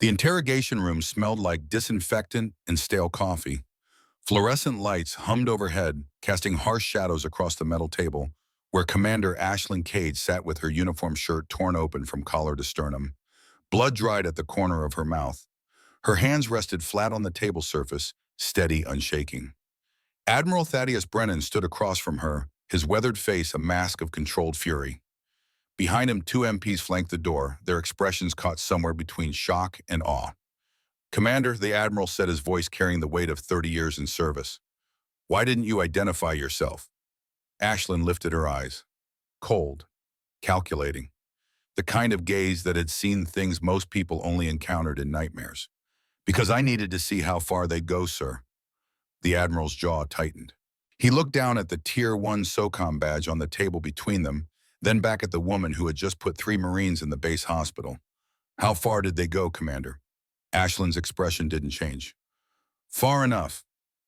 The interrogation room smelled like disinfectant and stale coffee. Fluorescent lights hummed overhead, casting harsh shadows across the metal table, where Commander Ashlyn Cade sat with her uniform shirt torn open from collar to sternum. Blood dried at the corner of her mouth. Her hands rested flat on the table surface, steady, unshaking. Admiral Thaddeus Brennan stood across from her, his weathered face a mask of controlled fury. Behind him, two MPs flanked the door, their expressions caught somewhere between shock and awe. "Commander," the Admiral said, his voice carrying the weight of 30 years in service. "Why didn't you identify yourself?" Ashlyn lifted her eyes. Cold. Calculating. The kind of gaze that had seen things most people only encountered in nightmares. "Because I needed to see how far they'd go, sir." The Admiral's jaw tightened. He looked down at the Tier 1 SOCOM badge on the table between them, then back at the woman who had just put 3 Marines in the base hospital. "How far did they go, Commander?" Ashlyn's expression didn't change. "Far enough."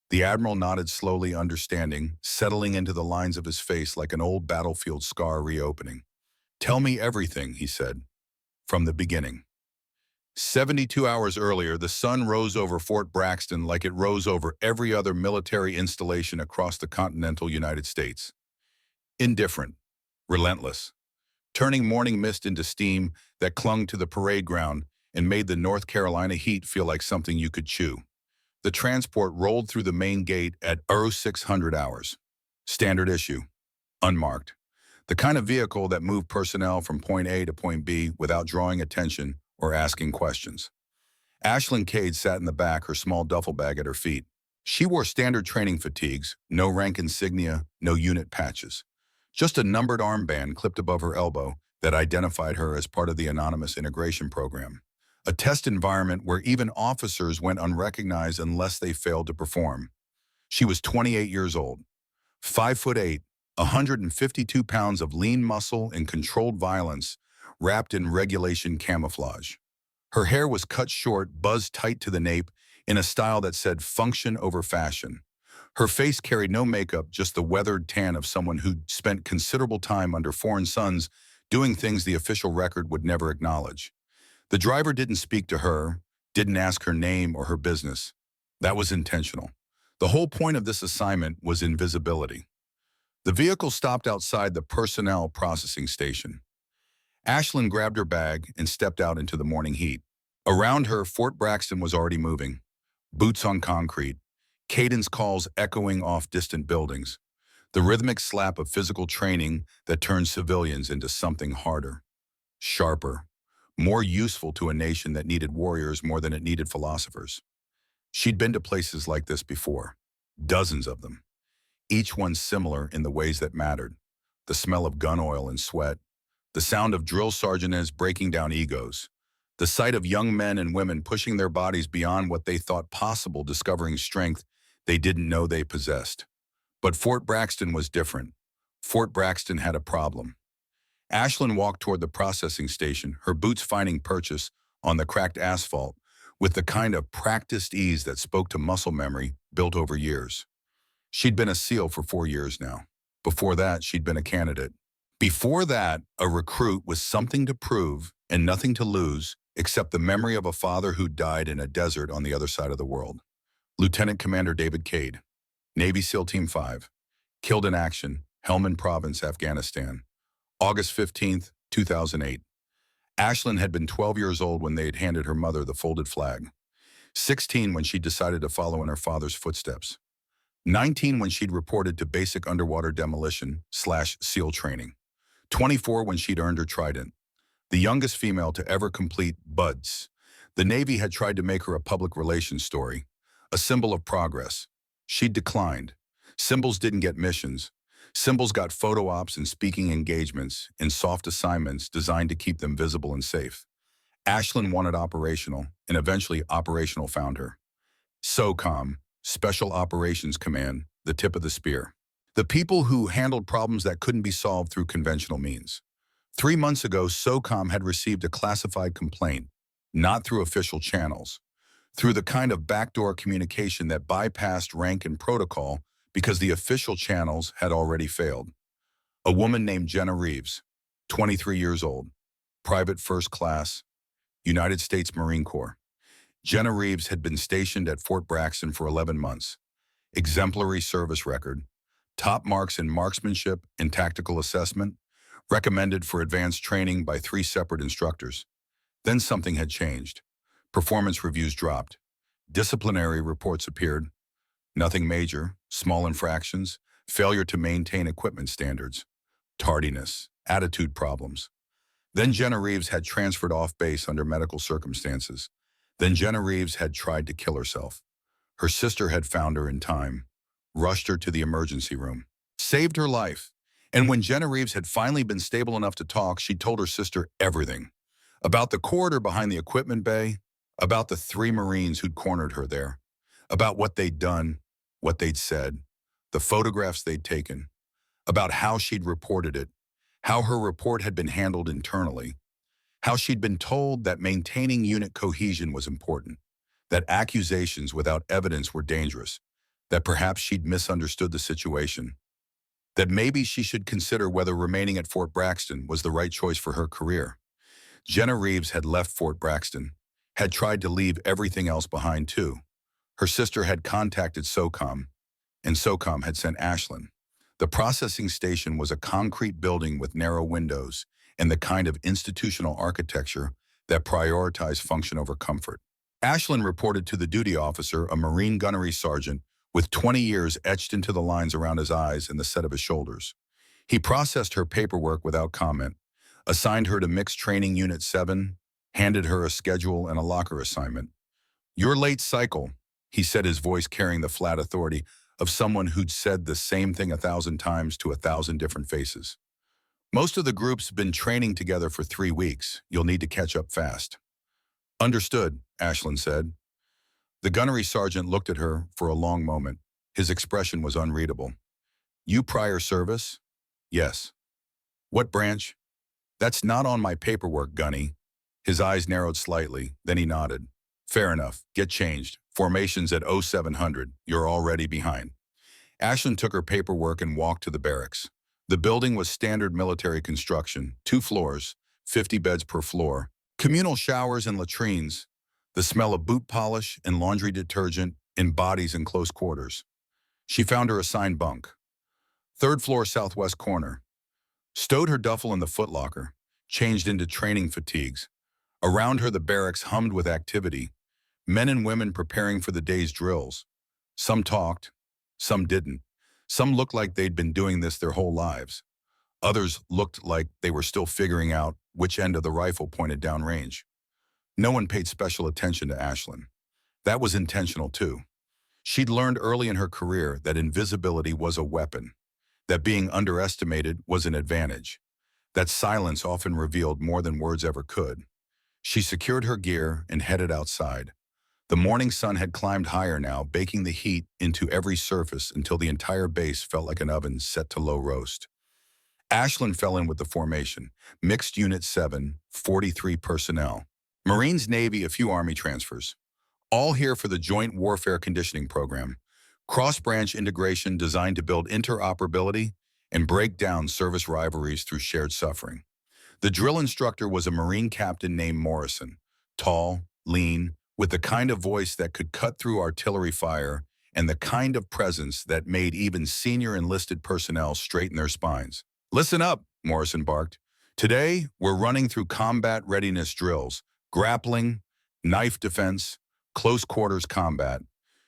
The Admiral nodded slowly, understanding, settling into the lines of his face like an old battlefield scar reopening. "Tell me everything," he said, "from the beginning." 72 hours earlier, the sun rose over Fort Braxton like it rose over every other military installation across the continental United States. Indifferent, relentless, turning morning mist into steam that clung to the parade ground and made the North Carolina heat feel like something you could chew. The transport rolled through the main gate at 0600 hours. Standard issue. Unmarked. The kind of vehicle that moved personnel from point A to point B without drawing attention or asking questions. Ashlyn Cade sat in the back, her small duffel bag at her feet. She wore standard training fatigues, no rank insignia, no unit patches. Just a numbered armband clipped above her elbow that identified her as part of the anonymous integration program. A test environment where even officers went unrecognized unless they failed to perform. She was 28 years old, 5'8", 152 pounds of lean muscle and controlled violence wrapped in regulation camouflage. Her hair was cut short, buzzed tight to the nape, in a style that said function over fashion. Her face carried no makeup, just the weathered tan of someone who'd spent considerable time under foreign suns doing things the official record would never acknowledge. The driver didn't speak to her, didn't ask her name or her business. That was intentional. The whole point of this assignment was invisibility. The vehicle stopped outside the personnel processing station. Ashlyn grabbed her bag and stepped out into the morning heat. Around her, Fort Braxton was already moving. Boots on concrete, cadence calls echoing off distant buildings, the rhythmic slap of physical training that turned civilians into something harder, sharper, more useful to a nation that needed warriors more than it needed philosophers. She'd been to places like this before, dozens of them, each one similar in the ways that mattered: the smell of gun oil and sweat, the sound of drill sergeants breaking down egos, the sight of young men and women pushing their bodies beyond what they thought possible, discovering strength they didn't know they possessed. But Fort Braxton was different. Fort Braxton had a problem. Ashlyn walked toward the processing station, her boots finding purchase on the cracked asphalt with the kind of practiced ease that spoke to muscle memory built over years. She'd been a SEAL for 4 years now. Before that, she'd been a candidate. Before that, a recruit with something to prove and nothing to lose except the memory of a father who died in a desert on the other side of the world. Lieutenant Commander David Cade, Navy SEAL Team 5, killed in action, Helmand Province, Afghanistan, August 15th, 2008. Ashlyn had been 12 years old when they had handed her mother the folded flag, 16 when she decided to follow in her father's footsteps, 19 when she'd reported to basic underwater demolition/SEAL training, 24 when she'd earned her trident, the youngest female to ever complete BUDS. The Navy had tried to make her a public relations story, a symbol of progress. She'd declined. Symbols didn't get missions. Symbols got photo ops and speaking engagements and soft assignments designed to keep them visible and safe. Ashlyn wanted operational, and eventually operational found her. SOCOM, Special Operations Command, the tip of the spear. The people who handled problems that couldn't be solved through conventional means. 3 months ago, SOCOM had received a classified complaint, not through official channels, through the kind of backdoor communication that bypassed rank and protocol because the official channels had already failed. A woman named Jenna Reeves, 23 years old, private first class, United States Marine Corps. Jenna Reeves had been stationed at Fort Braxton for 11 months. Exemplary service record, top marks in marksmanship and tactical assessment, recommended for advanced training by 3 separate instructors. Then something had changed. Performance reviews dropped. Disciplinary reports appeared. Nothing major, small infractions, failure to maintain equipment standards, tardiness, attitude problems. Then Jenna Reeves had transferred off base under medical circumstances. Then Jenna Reeves had tried to kill herself. Her sister had found her in time, rushed her to the emergency room, saved her life. And when Jenna Reeves had finally been stable enough to talk, she told her sister everything. About the corridor behind the equipment bay, about the 3 Marines who'd cornered her there, about what they'd done, what they'd said, the photographs they'd taken, about how she'd reported it, how her report had been handled internally, how she'd been told that maintaining unit cohesion was important, that accusations without evidence were dangerous, that perhaps she'd misunderstood the situation, that maybe she should consider whether remaining at Fort Braxton was the right choice for her career. Jenna Reeves had left Fort Braxton, had tried to leave everything else behind too. Her sister had contacted SOCOM, and SOCOM had sent Ashlyn. The processing station was a concrete building with narrow windows and the kind of institutional architecture that prioritized function over comfort. Ashlyn reported to the duty officer, a Marine gunnery sergeant with 20 years etched into the lines around his eyes and the set of his shoulders. He processed her paperwork without comment, assigned her to Mixed Training Unit 7, handed her a schedule and a locker assignment. "Your late cycle," he said, his voice carrying the flat authority of someone who'd said the same thing 1,000 times to 1,000 different faces. "Most of the group's been training together for 3 weeks. You'll need to catch up fast." "Understood," Ashlyn said. The gunnery sergeant looked at her for a long moment. His expression was unreadable. "You prior service?" "Yes." "What branch?" "That's not on my paperwork, Gunny." His eyes narrowed slightly, then he nodded. "Fair enough. Get changed. Formation's at 0700. You're already behind." Ashlyn took her paperwork and walked to the barracks. The building was standard military construction, 2 floors, 50 beds per floor, communal showers and latrines, the smell of boot polish and laundry detergent in bodies in close quarters. She found her assigned bunk. 3rd floor southwest corner. Stowed her duffel in the footlocker, changed into training fatigues. Around her the barracks hummed with activity, men and women preparing for the day's drills. Some talked, some didn't. Some looked like they'd been doing this their whole lives. Others looked like they were still figuring out which end of the rifle pointed downrange. No one paid special attention to Ashlyn. That was intentional too. She'd learned early in her career that invisibility was a weapon, that being underestimated was an advantage, that silence often revealed more than words ever could. She secured her gear and headed outside. The morning sun had climbed higher now, baking the heat into every surface until the entire base felt like an oven set to low roast. Ashlyn fell in with the formation. Mixed Unit 7, 43 personnel. Marines, Navy, a few Army transfers. All here for the Joint Warfare Conditioning Program. Cross-branch integration designed to build interoperability and break down service rivalries through shared suffering. The drill instructor was a Marine captain named Morrison, tall, lean, with the kind of voice that could cut through artillery fire and the kind of presence that made even senior enlisted personnel straighten their spines. "Listen up," Morrison barked. "Today, we're running through combat readiness drills, grappling, knife defense, close quarters combat.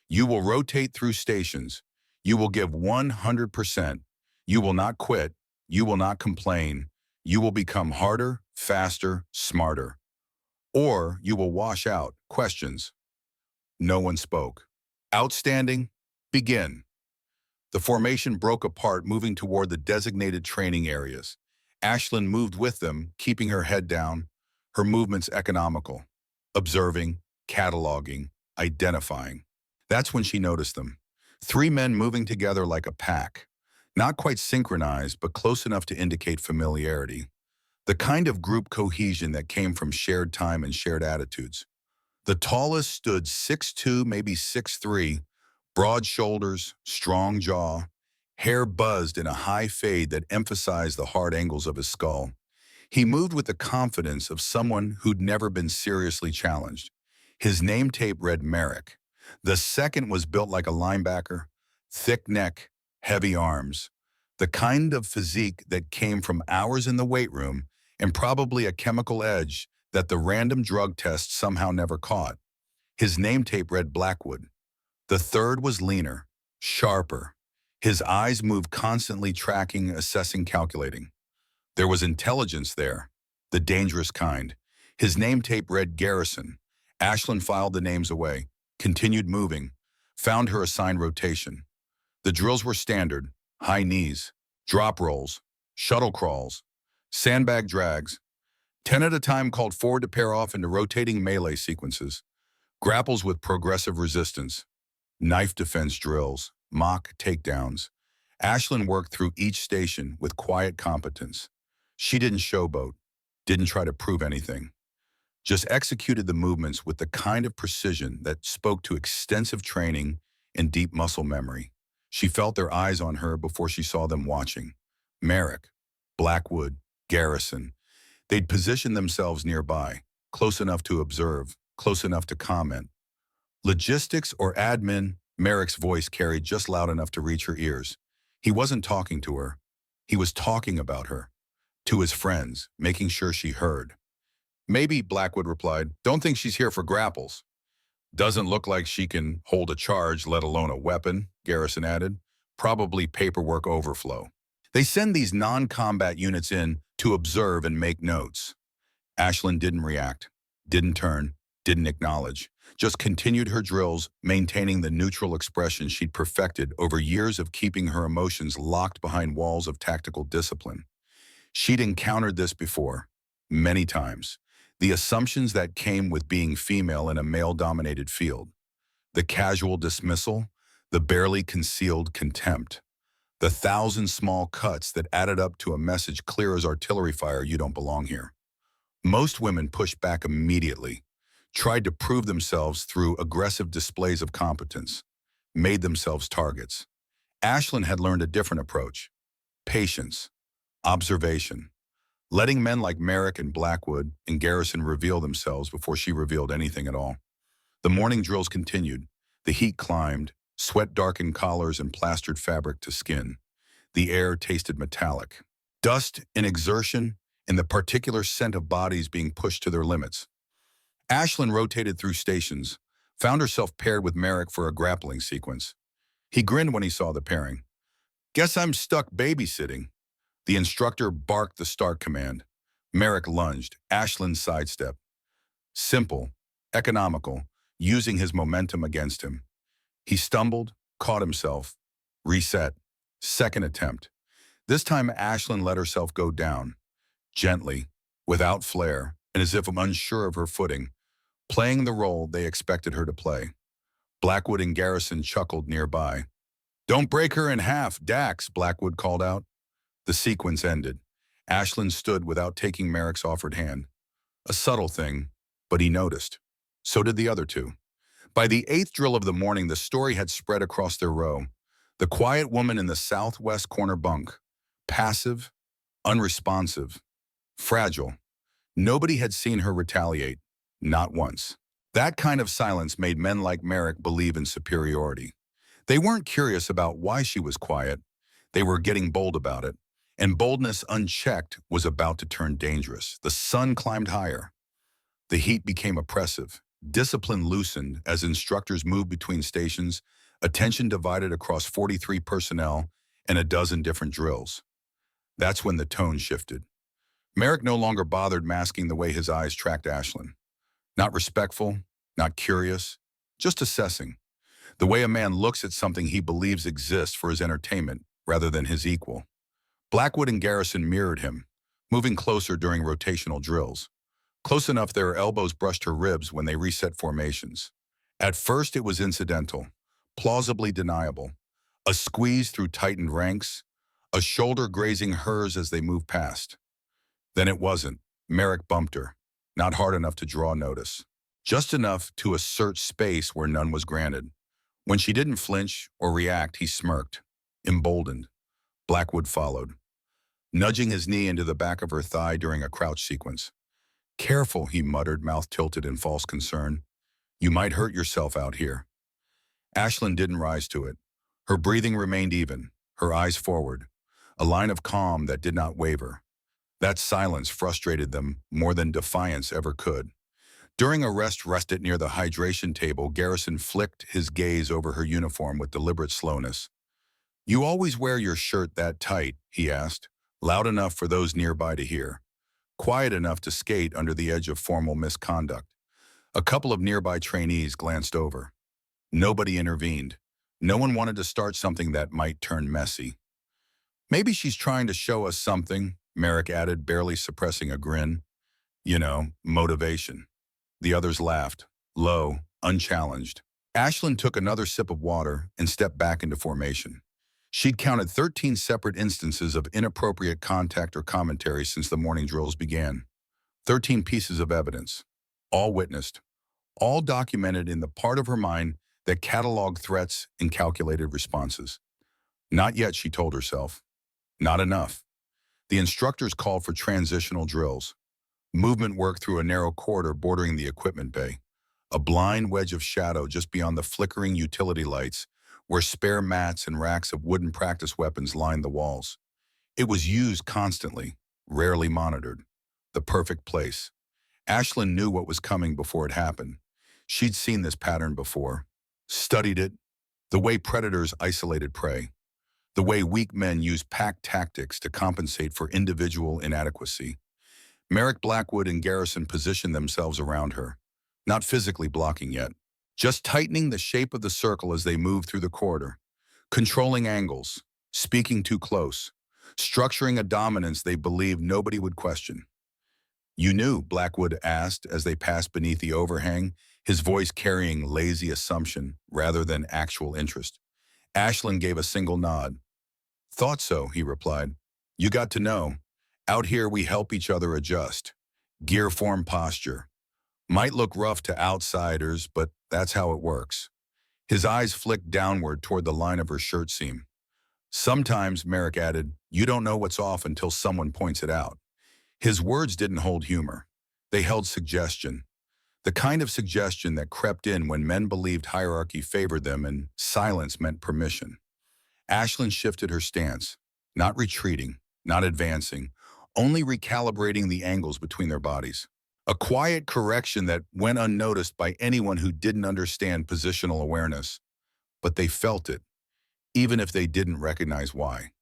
You will rotate through stations. You will give 100%. You will not quit. You will not complain. You will become harder, faster, smarter. Or you will wash out." Questions. No one spoke. "Outstanding. Begin." The formation broke apart, moving toward the designated training areas. Ashlyn moved with them, keeping her head down, her movements economical, observing, cataloging, identifying. That's when she noticed them. 3 men moving together like a pack. Not quite synchronized, but close enough to indicate familiarity. The kind of group cohesion that came from shared time and shared attitudes. The tallest stood 6'2", maybe 6'3", broad shoulders, strong jaw, hair buzzed in a high fade that emphasized the hard angles of his skull. He moved with the confidence of someone who'd never been seriously challenged. His name tape read Merrick. The second was built like a linebacker, thick neck, heavy arms, the kind of physique that came from hours in the weight room and probably a chemical edge that the random drug test somehow never caught. His name tape read Blackwood. The third was leaner, sharper. His eyes moved constantly, tracking, assessing, calculating. There was intelligence there, the dangerous kind. His name tape read Garrison. Ashlyn filed the names away, continued moving, found her assigned rotation. The drills were standard: high knees, drop rolls, shuttle crawls, sandbag drags. 10 at a time called forward to pair off into rotating melee sequences, grapples with progressive resistance, knife defense drills, mock takedowns. Ashlyn worked through each station with quiet competence. She didn't showboat, didn't try to prove anything, just executed the movements with the kind of precision that spoke to extensive training and deep muscle memory. She felt their eyes on her before she saw them watching. Merrick, Blackwood, Garrison. They'd positioned themselves nearby, close enough to observe, close enough to comment. Logistics or admin, Merrick's voice carried just loud enough to reach her ears. He wasn't talking to her. He was talking about her. To his friends, making sure she heard. Maybe, Blackwood replied. Don't think she's here for grapples. Doesn't look like she can hold a charge, let alone a weapon, Garrison added. Probably paperwork overflow. They send these non-combat units in to observe and make notes. Ashlyn didn't react, didn't turn, didn't acknowledge, just continued her drills, maintaining the neutral expression she'd perfected over years of keeping her emotions locked behind walls of tactical discipline. She'd encountered this before, many times. The assumptions that came with being female in a male-dominated field. The casual dismissal, the barely concealed contempt. The 1,000 small cuts that added up to a message clear as artillery fire: you don't belong here. Most women pushed back immediately, tried to prove themselves through aggressive displays of competence, made themselves targets. Ashlyn had learned a different approach: patience, observation, letting men like Merrick and Blackwood and Garrison reveal themselves before she revealed anything at all. The morning drills continued. The heat climbed, sweat darkened collars and plastered fabric to skin. The air tasted metallic. Dust and exertion and the particular scent of bodies being pushed to their limits. Ashlyn rotated through stations, found herself paired with Merrick for a grappling sequence. He grinned when he saw the pairing. Guess I'm stuck babysitting. The instructor barked the start command. Merrick lunged. Ashlyn sidestepped. Simple, economical, using his momentum against him. He stumbled, caught himself, reset. Second attempt. This time Ashlyn let herself go down, gently, without flair, and as if unsure of her footing, playing the role they expected her to play. Blackwood and Garrison chuckled nearby. Don't break her in half, Dax, Blackwood called out. The sequence ended. Ashlyn stood without taking Merrick's offered hand. A subtle thing, but he noticed. So did the other two. By the 8th drill of the morning, the story had spread across their row. The quiet woman in the southwest corner bunk. Passive, unresponsive, fragile. Nobody had seen her retaliate. Not once. That kind of silence made men like Merrick believe in superiority. They weren't curious about why she was quiet. They were getting bold about it. And boldness unchecked was about to turn dangerous. The sun climbed higher. The heat became oppressive. Discipline loosened as instructors moved between stations, attention divided across 43 personnel and a dozen different drills. That's when the tone shifted. Merrick no longer bothered masking the way his eyes tracked Ashlyn. Not respectful, not curious, just assessing. The way a man looks at something he believes exists for his entertainment rather than his equal. Blackwood and Garrison mirrored him, moving closer during rotational drills. Close enough their elbows brushed her ribs when they reset formations. At first it was incidental, plausibly deniable. A squeeze through tightened ranks, a shoulder grazing hers as they moved past. Then it wasn't. Merrick bumped her, not hard enough to draw notice, just enough to assert space where none was granted. When she didn't flinch or react, he smirked, emboldened. Blackwood followed, nudging his knee into the back of her thigh during a crouch sequence. Careful, he muttered, mouth tilted in false concern. You might hurt yourself out here. Ashlyn didn't rise to it. Her breathing remained even, her eyes forward, a line of calm that did not waver. That silence frustrated them more than defiance ever could. During a rested near the hydration table, Garrison flicked his gaze over her uniform with deliberate slowness. "You always wear your shirt that tight?" he asked, loud enough for those nearby to hear, quiet enough to skate under the edge of formal misconduct. A couple of nearby trainees glanced over. Nobody intervened. No one wanted to start something that might turn messy. "Maybe she's trying to show us something," Merrick added, barely suppressing a grin. "You know, motivation." The others laughed, low, unchallenged. Ashlyn took another sip of water and stepped back into formation. She'd counted 13 separate instances of inappropriate contact or commentary since the morning drills began. 13 pieces of evidence, all witnessed, all documented in the part of her mind that cataloged threats and calculated responses. Not yet, she told herself. Not enough. The instructors called for transitional drills, movement work through a narrow corridor bordering the equipment bay, a blind wedge of shadow just beyond the flickering utility lights where spare mats and racks of wooden practice weapons lined the walls. It was used constantly, rarely monitored. The perfect place. Ashlyn knew what was coming before it happened. She'd seen this pattern before, studied it, the way predators isolated prey, the way weak men use pack tactics to compensate for individual inadequacy. Merrick, Blackwood, and Garrison positioned themselves around her, not physically blocking yet, just tightening the shape of the circle as they moved through the corridor, controlling angles, speaking too close, structuring a dominance they believed nobody would question. "You knew?" Blackwood asked as they passed beneath the overhang, his voice carrying lazy assumption rather than actual interest. Ashlyn gave a single nod. "Thought so," he replied. "You got to know. Out here we help each other adjust. Gear form posture. Might look rough to outsiders, but that's how it works." His eyes flicked downward toward the line of her shirt seam. "Sometimes," Merrick added, "you don't know what's off until someone points it out." His words didn't hold humor. They held suggestion. The kind of suggestion that crept in when men believed hierarchy favored them and silence meant permission. Ashlyn shifted her stance, not retreating, not advancing, only recalibrating the angles between their bodies. A quiet correction that went unnoticed by anyone who didn't understand positional awareness. But they felt it, even if they didn't recognize why.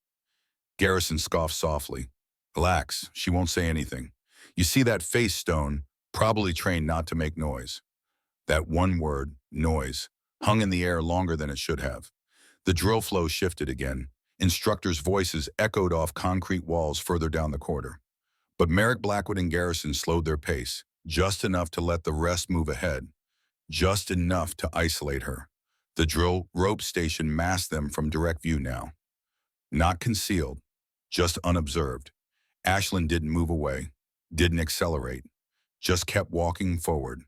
Garrison scoffed softly. "Relax, she won't say anything. You see that face stone, probably trained not to make noise." That one word, noise, hung in the air longer than it should have. The drill flow shifted again. Instructors' voices echoed off concrete walls further down the corridor. But Merrick, Blackwood, and Garrison slowed their pace, just enough to let the rest move ahead, just enough to isolate her. The drill rope station masked them from direct view now. Not concealed, just unobserved. Ashlyn didn't move away, didn't accelerate, just kept walking forward,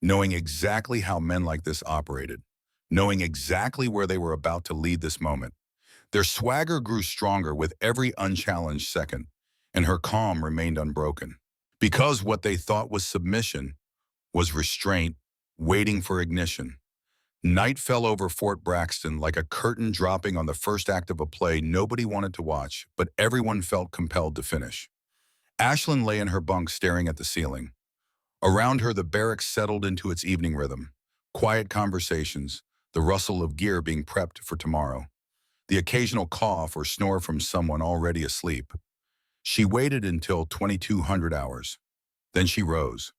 knowing exactly how men like this operated, knowing exactly where they were about to lead this moment. Their swagger grew stronger with every unchallenged second, and her calm remained unbroken. Because what they thought was submission was restraint, waiting for ignition. Night fell over Fort Braxton like a curtain dropping on the first act of a play nobody wanted to watch, but everyone felt compelled to finish. Ashlyn lay in her bunk staring at the ceiling. Around her, the barracks settled into its evening rhythm. Quiet conversations, the rustle of gear being prepped for tomorrow, the occasional cough or snore from someone already asleep. She waited until 2200 hours. Then she rose,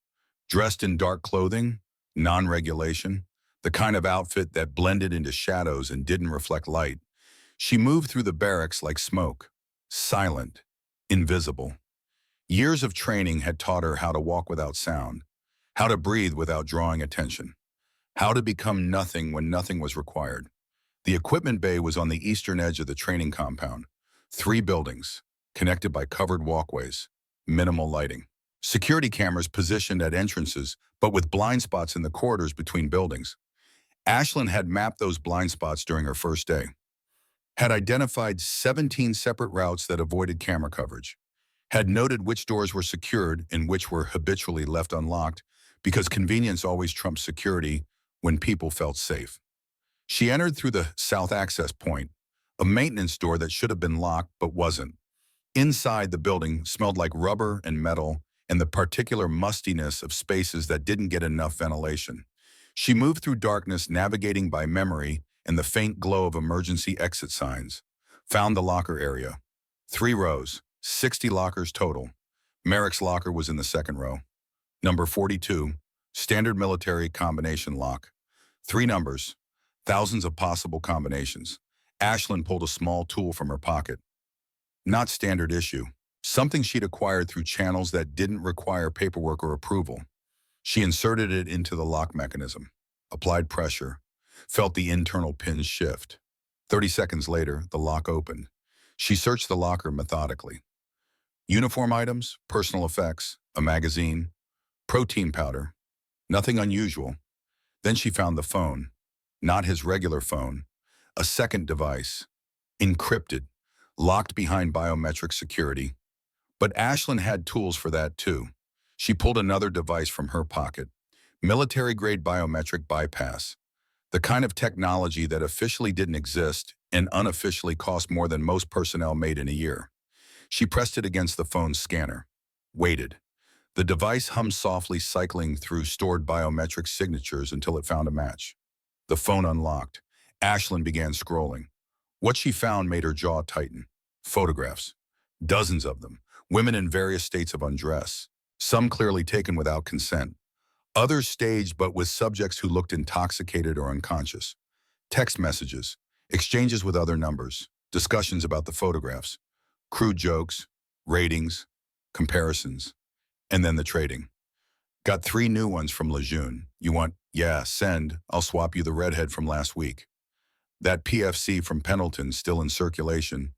dressed in dark clothing, non-regulation, the kind of outfit that blended into shadows and didn't reflect light. She moved through the barracks like smoke, silent, invisible. Years of training had taught her how to walk without sound, how to breathe without drawing attention, how to become nothing when nothing was required. The equipment bay was on the eastern edge of the training compound. 3 buildings, connected by covered walkways, minimal lighting. Security cameras positioned at entrances, but with blind spots in the corridors between buildings. Ashlyn had mapped those blind spots during her first day, had identified 17 separate routes that avoided camera coverage, had noted which doors were secured and which were habitually left unlocked because convenience always trumps security when people felt safe. She entered through the south access point, a maintenance door that should have been locked but wasn't. Inside, the building smelled like rubber and metal and the particular mustiness of spaces that didn't get enough ventilation. She moved through darkness, navigating by memory and the faint glow of emergency exit signs. Found the locker area. 3 rows, 60 lockers total. Merrick's locker was in the second row. Number 42, standard military combination lock. 3 numbers, thousands of possible combinations. Ashlyn pulled a small tool from her pocket. Not standard issue. Something she'd acquired through channels that didn't require paperwork or approval. She inserted it into the lock mechanism, applied pressure, felt the internal pins shift. 30 seconds later, the lock opened. She searched the locker methodically. Uniform items, personal effects, a magazine, protein powder, nothing unusual. Then she found the phone, not his regular phone, a second device, encrypted, locked behind biometric security. But Ashlyn had tools for that too. She pulled another device from her pocket, military-grade biometric bypass, the kind of technology that officially didn't exist and unofficially cost more than most personnel made in a year. She pressed it against the phone's scanner, waited. The device hummed softly, cycling through stored biometric signatures until it found a match. The phone unlocked. Ashlyn began scrolling. What she found made her jaw tighten. Photographs. Dozens of them. Women in various states of undress. Some clearly taken without consent. Others staged but with subjects who looked intoxicated or unconscious. Text messages. Exchanges with other numbers. Discussions about the photographs. Crude jokes. Ratings. Comparisons. And then the trading. Got 3 new ones from Lejeune. You want? Yeah, send. I'll swap you the redhead from last week. That PFC from Pendleton still in circulation.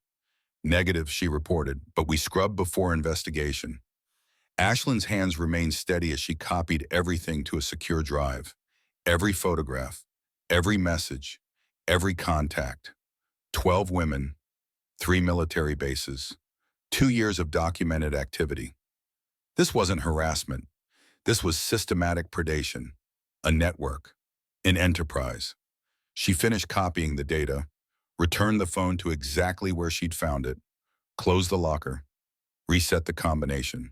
Negative, she reported, but we scrubbed before investigation. Ashlyn's hands remained steady as she copied everything to a secure drive. Every photograph, every message, every contact. 12 women, 3 military bases, 2 years of documented activity. This wasn't harassment. This was systematic predation, a network, an enterprise. She finished copying the data, returned the phone to exactly where she'd found it, closed the locker, reset the combination.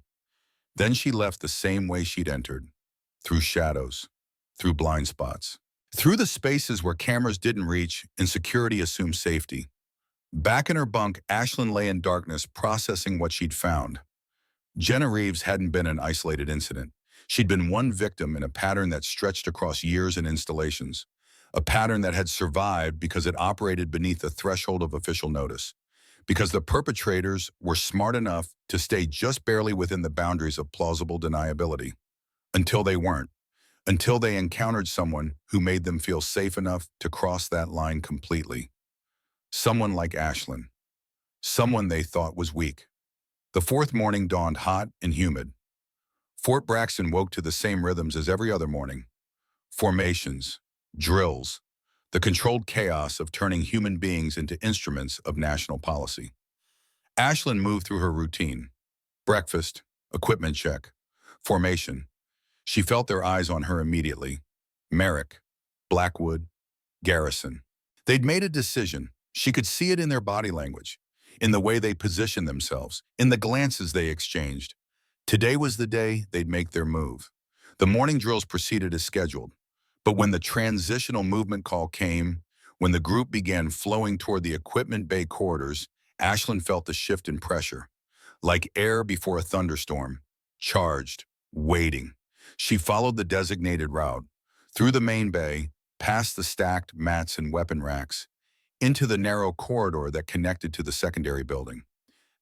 Then she left the same way she'd entered, through shadows, through blind spots, through the spaces where cameras didn't reach and security assumed safety. Back in her bunk, Ashlyn lay in darkness, processing what she'd found. Jenna Reeves hadn't been an isolated incident. She'd been one victim in a pattern that stretched across years and installations, a pattern that had survived because it operated beneath the threshold of official notice, because the perpetrators were smart enough to stay just barely within the boundaries of plausible deniability, until they weren't, until they encountered someone who made them feel safe enough to cross that line completely. Someone like Ashlyn, someone they thought was weak. The 4th morning dawned hot and humid. Fort Braxton woke to the same rhythms as every other morning. Formations, drills, the controlled chaos of turning human beings into instruments of national policy. Ashlyn moved through her routine. Breakfast, equipment check, formation. She felt their eyes on her immediately. Merrick, Blackwood, Garrison. They'd made a decision. She could see it in their body language, in the way they positioned themselves, in the glances they exchanged. Today was the day they'd make their move. The morning drills proceeded as scheduled. But when the transitional movement call came, when the group began flowing toward the equipment bay corridors, Ashlyn felt the shift in pressure. Like air before a thunderstorm, charged, waiting. She followed the designated route, through the main bay, past the stacked mats and weapon racks, into the narrow corridor that connected to the secondary building.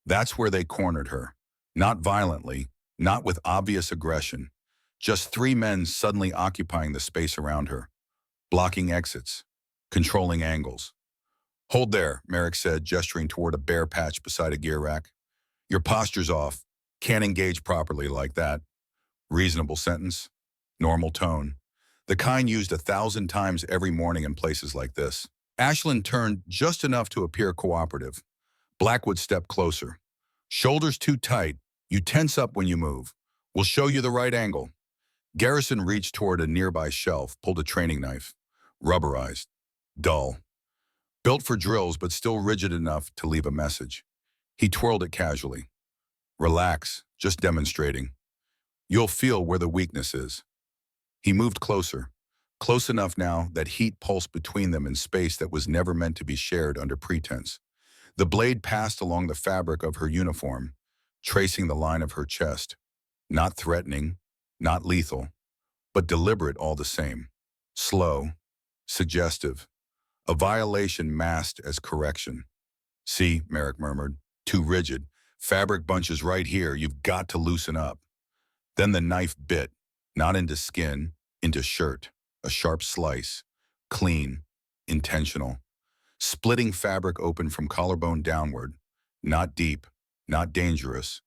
That's where they cornered her. Not violently, not with obvious aggression. Just 3 men suddenly occupying the space around her, blocking exits, controlling angles. Hold there, Merrick said, gesturing toward a bare patch beside a gear rack. Your posture's off. Can't engage properly like that. Reasonable sentence. Normal tone. The kind used 1,000 times every morning in places like this. Ashlyn turned just enough to appear cooperative. Blackwood stepped closer. Shoulders too tight. You tense up when you move. We'll show you the right angle. Garrison reached toward a nearby shelf, pulled a training knife. Rubberized. Dull. Built for drills, but still rigid enough to leave a message. He twirled it casually. Relax, just demonstrating. You'll feel where the weakness is. He moved closer. Close enough now that heat pulsed between them in space that was never meant to be shared under pretense. The blade passed along the fabric of her uniform, tracing the line of her chest. Not threatening, not lethal, but deliberate all the same. Slow, suggestive, a violation masked as correction. See, Merrick murmured, too rigid. Fabric bunches right here, you've got to loosen up. Then the knife bit, not into skin, into shirt, a sharp slice, clean, intentional. Splitting fabric open from collarbone downward, not deep, not dangerous,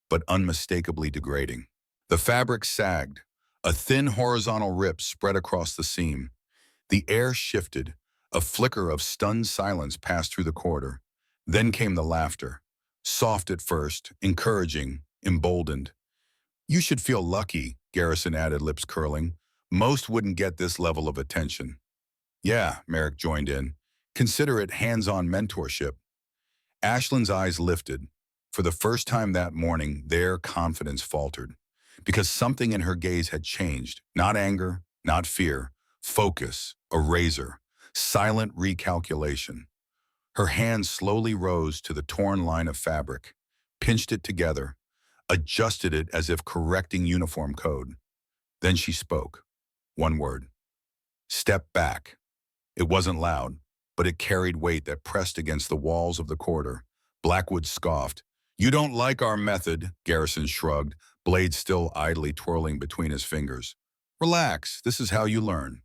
but unmistakably degrading. The fabric sagged. A thin horizontal rip spread across the seam. The air shifted. A flicker of stunned silence passed through the corridor. Then came the laughter. Soft at first, encouraging, emboldened. You should feel lucky, Garrison added, lips curling. Most wouldn't get this level of attention. Yeah, Merrick joined in. Consider it hands-on mentorship. Ashlyn's eyes lifted. For the first time that morning, their confidence faltered. Because something in her gaze had changed. Not anger, not fear. Focus, a razor. Silent recalculation. Her hand slowly rose to the torn line of fabric, pinched it together, adjusted it as if correcting uniform code. Then she spoke. One word. Step back. It wasn't loud, but it carried weight that pressed against the walls of the corridor. Blackwood scoffed. You don't like our method, Garrison shrugged, blade still idly twirling between his fingers. Relax, this is how you learn.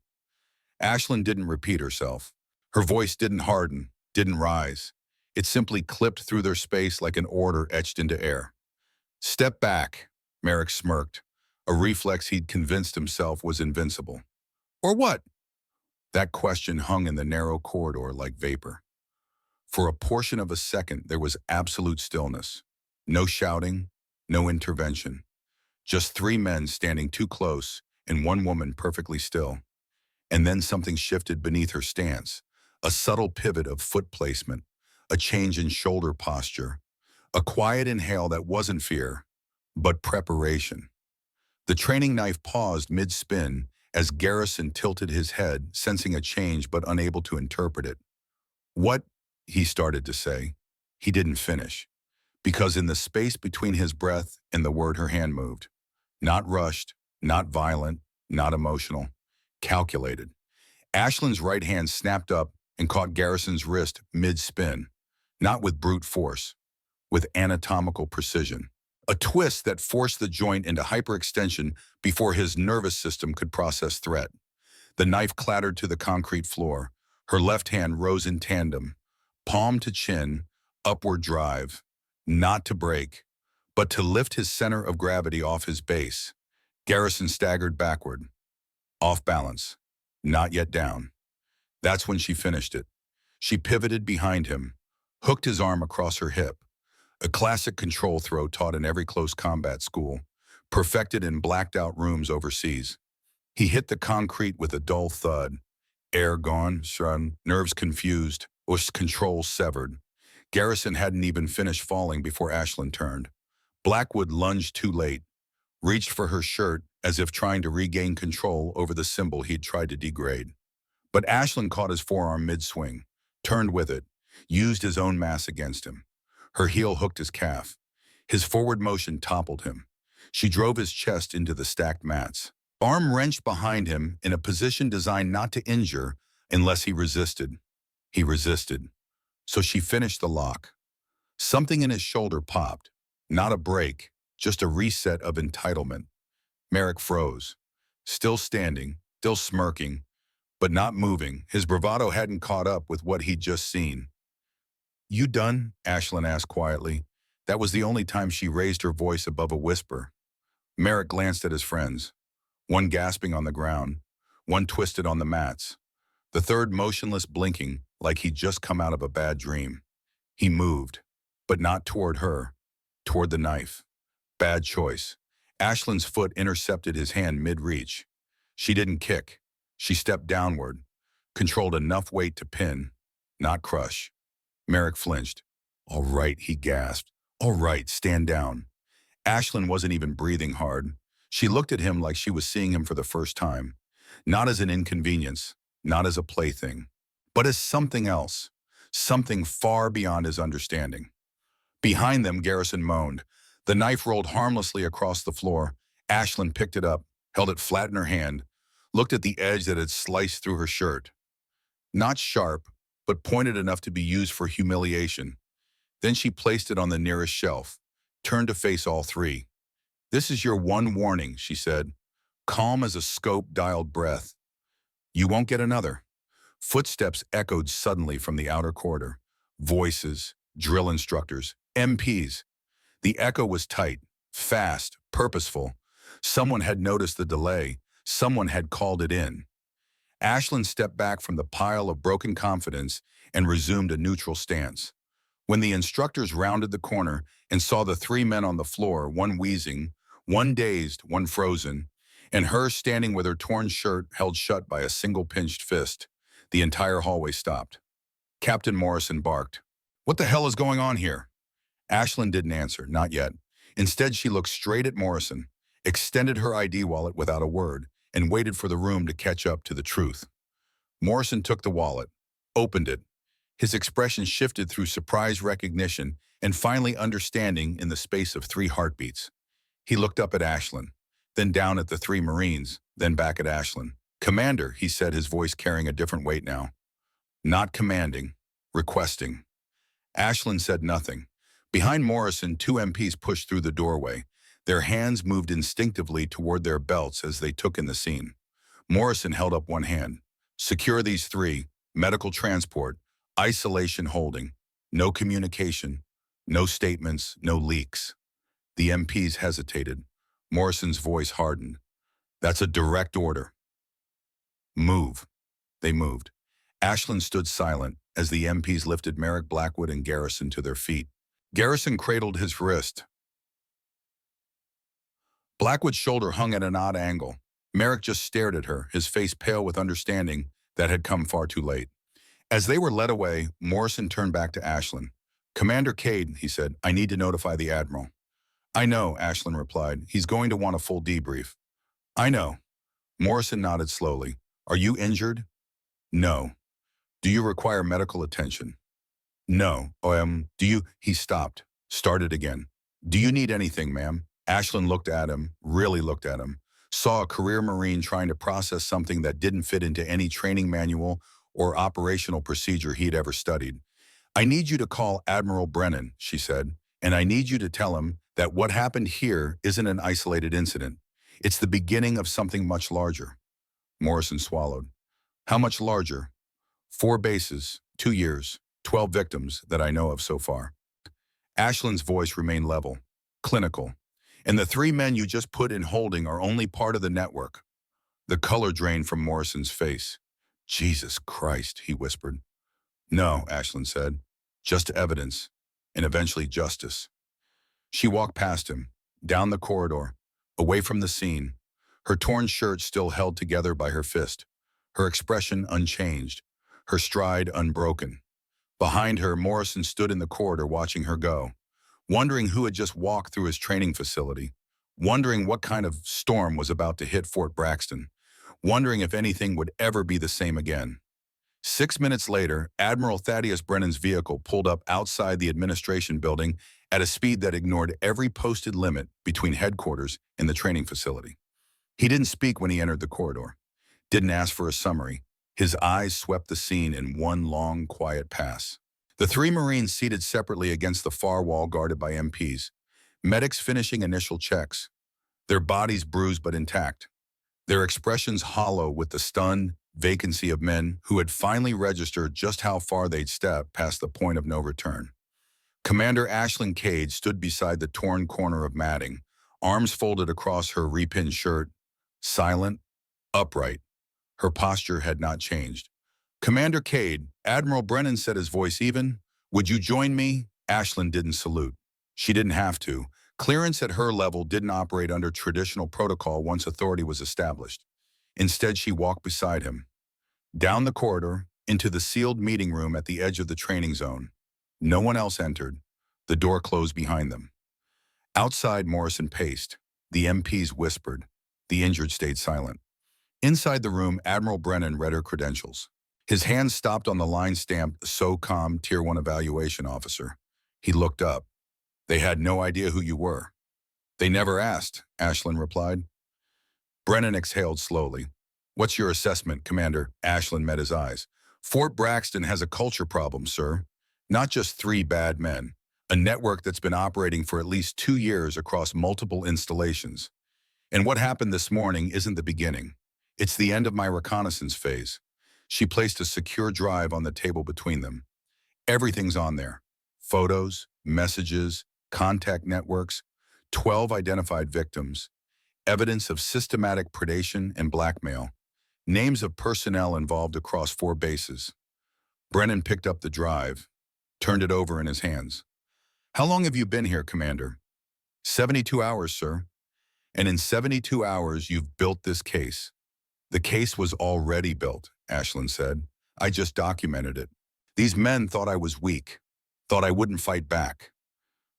Ashlyn didn't repeat herself. Her voice didn't harden, didn't rise. It simply clipped through their space like an order etched into air. Step back, Merrick smirked, a reflex he'd convinced himself was invincible. Or what? That question hung in the narrow corridor like vapor. For a portion of a second, there was absolute stillness. No shouting, no intervention. Just three men standing too close and one woman perfectly still. And then something shifted beneath her stance, a subtle pivot of foot placement, a change in shoulder posture, a quiet inhale that wasn't fear, but preparation. The training knife paused mid-spin as Garrison tilted his head, sensing a change but unable to interpret it. What? He started to say. He didn't finish, because in the space between his breath and the word her hand moved. Not rushed, not violent, not emotional. Calculated. Ashlyn's right hand snapped up and caught Garrison's wrist mid-spin, not with brute force, with anatomical precision. A twist that forced the joint into hyperextension before his nervous system could process threat. The knife clattered to the concrete floor. Her left hand rose in tandem, palm to chin, upward drive, not to break, but to lift his center of gravity off his base. Garrison staggered backward, off balance, not yet down. That's when she finished it. She pivoted behind him, hooked his arm across her hip, a classic control throw taught in every close combat school, perfected in blacked-out rooms overseas. He hit the concrete with a dull thud. Air gone, shrun, nerves confused, control severed. Garrison hadn't even finished falling before Ashlyn turned. Blackwood lunged too late, reached for her shirt as if trying to regain control over the symbol he'd tried to degrade. But Ashlyn caught his forearm mid-swing, turned with it, used his own mass against him. Her heel hooked his calf. His forward motion toppled him. She drove his chest into the stacked mats. Arm wrenched behind him in a position designed not to injure unless he resisted. He resisted. So she finished the lock. Something in his shoulder popped. Not a break, just a reset of entitlement. Merrick froze. Still standing, still smirking, but not moving. His bravado hadn't caught up with what he'd just seen. You done? Ashlyn asked quietly. That was the only time she raised her voice above a whisper. Merrick glanced at his friends. One gasping on the ground, one twisted on the mats, the third motionless, blinking like he'd just come out of a bad dream. He moved, but not toward her, toward the knife. Bad choice. Ashlyn's foot intercepted his hand mid-reach. She didn't kick. She stepped downward, controlled enough weight to pin, not crush. Merrick flinched. "All right," he gasped. "All right, stand down." Ashlyn wasn't even breathing hard. She looked at him like she was seeing him for the first time. Not as an inconvenience, not as a plaything, but as something else, something far beyond his understanding. Behind them, Garrison moaned. The knife rolled harmlessly across the floor. Ashlyn picked it up, held it flat in her hand, looked at the edge that had sliced through her shirt. Not sharp, but pointed enough to be used for humiliation. Then she placed it on the nearest shelf, turned to face all three. "This is your one warning," she said, calm as a scope-dialed breath. "You won't get another." Footsteps echoed suddenly from the outer corridor. Voices, drill instructors, MPs. The echo was tight, fast, purposeful. Someone had noticed the delay. Someone had called it in. Ashlyn stepped back from the pile of broken confidence and resumed a neutral stance. When the instructors rounded the corner and saw the three men on the floor, one wheezing, one dazed, one frozen, and her standing with her torn shirt held shut by a single pinched fist, the entire hallway stopped. Captain Morrison barked, "What the hell is going on here?" Ashlyn didn't answer, not yet. Instead, she looked straight at Morrison, extended her ID wallet without a word, and waited for the room to catch up to the truth. Morrison took the wallet, opened it. His expression shifted through surprise recognition and finally understanding in the space of 3 heartbeats. He looked up at Ashlyn, then down at the 3 Marines, then back at Ashlyn. "Commander," he said, his voice carrying a different weight now. "Not commanding, requesting." Ashlyn said nothing. Behind Morrison, 2 MPs pushed through the doorway. Their hands moved instinctively toward their belts as they took in the scene. Morrison held up one hand. "Secure these 3, medical transport, isolation holding, no communication, no statements, no leaks." The MPs hesitated. Morrison's voice hardened. "That's a direct order. Move." They moved. Ashlyn stood silent as the MPs lifted Merrick, Blackwood, and Garrison to their feet. Garrison cradled his wrist. Blackwood's shoulder hung at an odd angle. Merrick just stared at her, his face pale with understanding that had come far too late. As they were led away, Morrison turned back to Ashlyn. "Commander Cade," he said, "I need to notify the Admiral." "I know," Ashlyn replied. "He's going to want a full debrief." "I know." Morrison nodded slowly. "Are you injured?" "No." "Do you require medical attention?" "No." Do you—" He stopped, started again. "Do you need anything, ma'am?" Ashlyn looked at him, really looked at him, saw a career Marine trying to process something that didn't fit into any training manual or operational procedure he'd ever studied. "I need you to call Admiral Brennan," she said, "and I need you to tell him that what happened here isn't an isolated incident. It's the beginning of something much larger." Morrison swallowed. "How much larger?" "4 bases, 2 years, 12 victims that I know of so far." Ashlyn's voice remained level, clinical. "And the 3 men you just put in holding are only part of the network." The color drained from Morrison's face. "Jesus Christ," he whispered. "No," Ashlyn said. "Just evidence, and eventually justice." She walked past him, down the corridor, away from the scene, her torn shirt still held together by her fist, her expression unchanged, her stride unbroken. Behind her, Morrison stood in the corridor watching her go, wondering who had just walked through his training facility, wondering what kind of storm was about to hit Fort Braxton, wondering if anything would ever be the same again. 6 minutes later, Admiral Thaddeus Brennan's vehicle pulled up outside the administration building at a speed that ignored every posted limit between headquarters and the training facility. He didn't speak when he entered the corridor, didn't ask for a summary. His eyes swept the scene in one long, quiet pass. The 3 Marines seated separately against the far wall guarded by MPs, medics finishing initial checks, their bodies bruised but intact, their expressions hollow with the stunned vacancy of men who had finally registered just how far they'd stepped past the point of no return. Commander Ashlyn Cade stood beside the torn corner of matting, arms folded across her repinned shirt, silent, upright. Her posture had not changed. "Commander Cade," Admiral Brennan said, his voice even. "Would you join me?" Ashlyn didn't salute. She didn't have to. Clearance at her level didn't operate under traditional protocol once authority was established. Instead, she walked beside him, down the corridor, into the sealed meeting room at the edge of the training zone. No one else entered. The door closed behind them. Outside, Morrison paced. The MPs whispered. The injured stayed silent. Inside the room, Admiral Brennan read her credentials. His hand stopped on the line stamped SOCOM Tier 1 Evaluation Officer. He looked up. They had no idea who you were. They never asked, Ashlyn replied. Brennan exhaled slowly. What's your assessment, Commander? Ashlyn met his eyes. Fort Braxton has a culture problem, sir. Not just 3 bad men. A network that's been operating for at least 2 years across multiple installations. And what happened this morning isn't the beginning. It's the end of my reconnaissance phase. She placed a secure drive on the table between them. Everything's on there. Photos, messages, contact networks, 12 identified victims, evidence of systematic predation and blackmail, names of personnel involved across 4 bases. Brennan picked up the drive, turned it over in his hands. How long have you been here, Commander? 72 hours, sir. And in 72 hours, you've built this case. The case was already built, Ashlyn said. I just documented it. These men thought I was weak, thought I wouldn't fight back.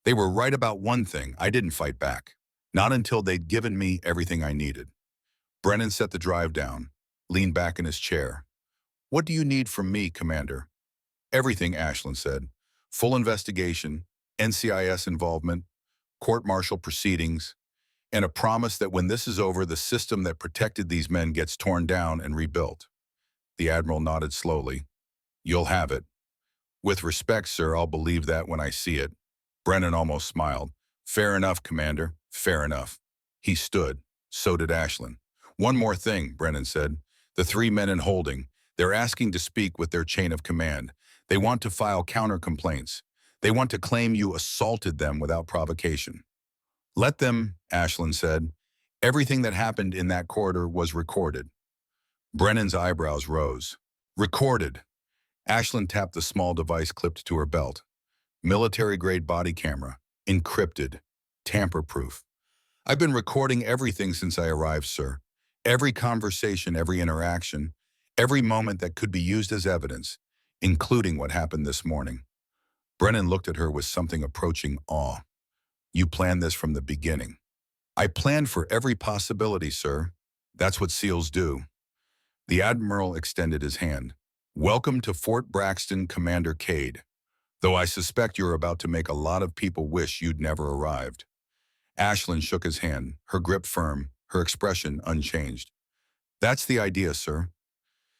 They were right about one thing: I didn't fight back. Not until they'd given me everything I needed. Brennan set the drive down, leaned back in his chair. What do you need from me, Commander? Everything, Ashlyn said. Full investigation, NCIS involvement, court-martial proceedings, and a promise that when this is over, the system that protected these men gets torn down and rebuilt. The Admiral nodded slowly. You'll have it. With respect, sir, I'll believe that when I see it. Brennan almost smiled. Fair enough, Commander, fair enough. He stood. So did Ashlyn. One more thing, Brennan said. The 3 men in holding, they're asking to speak with their chain of command. They want to file counter-complaints. They want to claim you assaulted them without provocation. Let them, Ashlyn said. Everything that happened in that corridor was recorded. Brennan's eyebrows rose. Recorded. Ashlyn tapped the small device clipped to her belt. Military-grade body camera. Encrypted. Tamper-proof. I've been recording everything since I arrived, sir. Every conversation, every interaction, every moment that could be used as evidence, including what happened this morning. Brennan looked at her with something approaching awe. You planned this from the beginning. I planned for every possibility, sir. That's what SEALs do. The Admiral extended his hand. Welcome to Fort Braxton, Commander Cade. Though I suspect you're about to make a lot of people wish you'd never arrived. Ashlyn shook his hand, her grip firm, her expression unchanged. That's the idea, sir.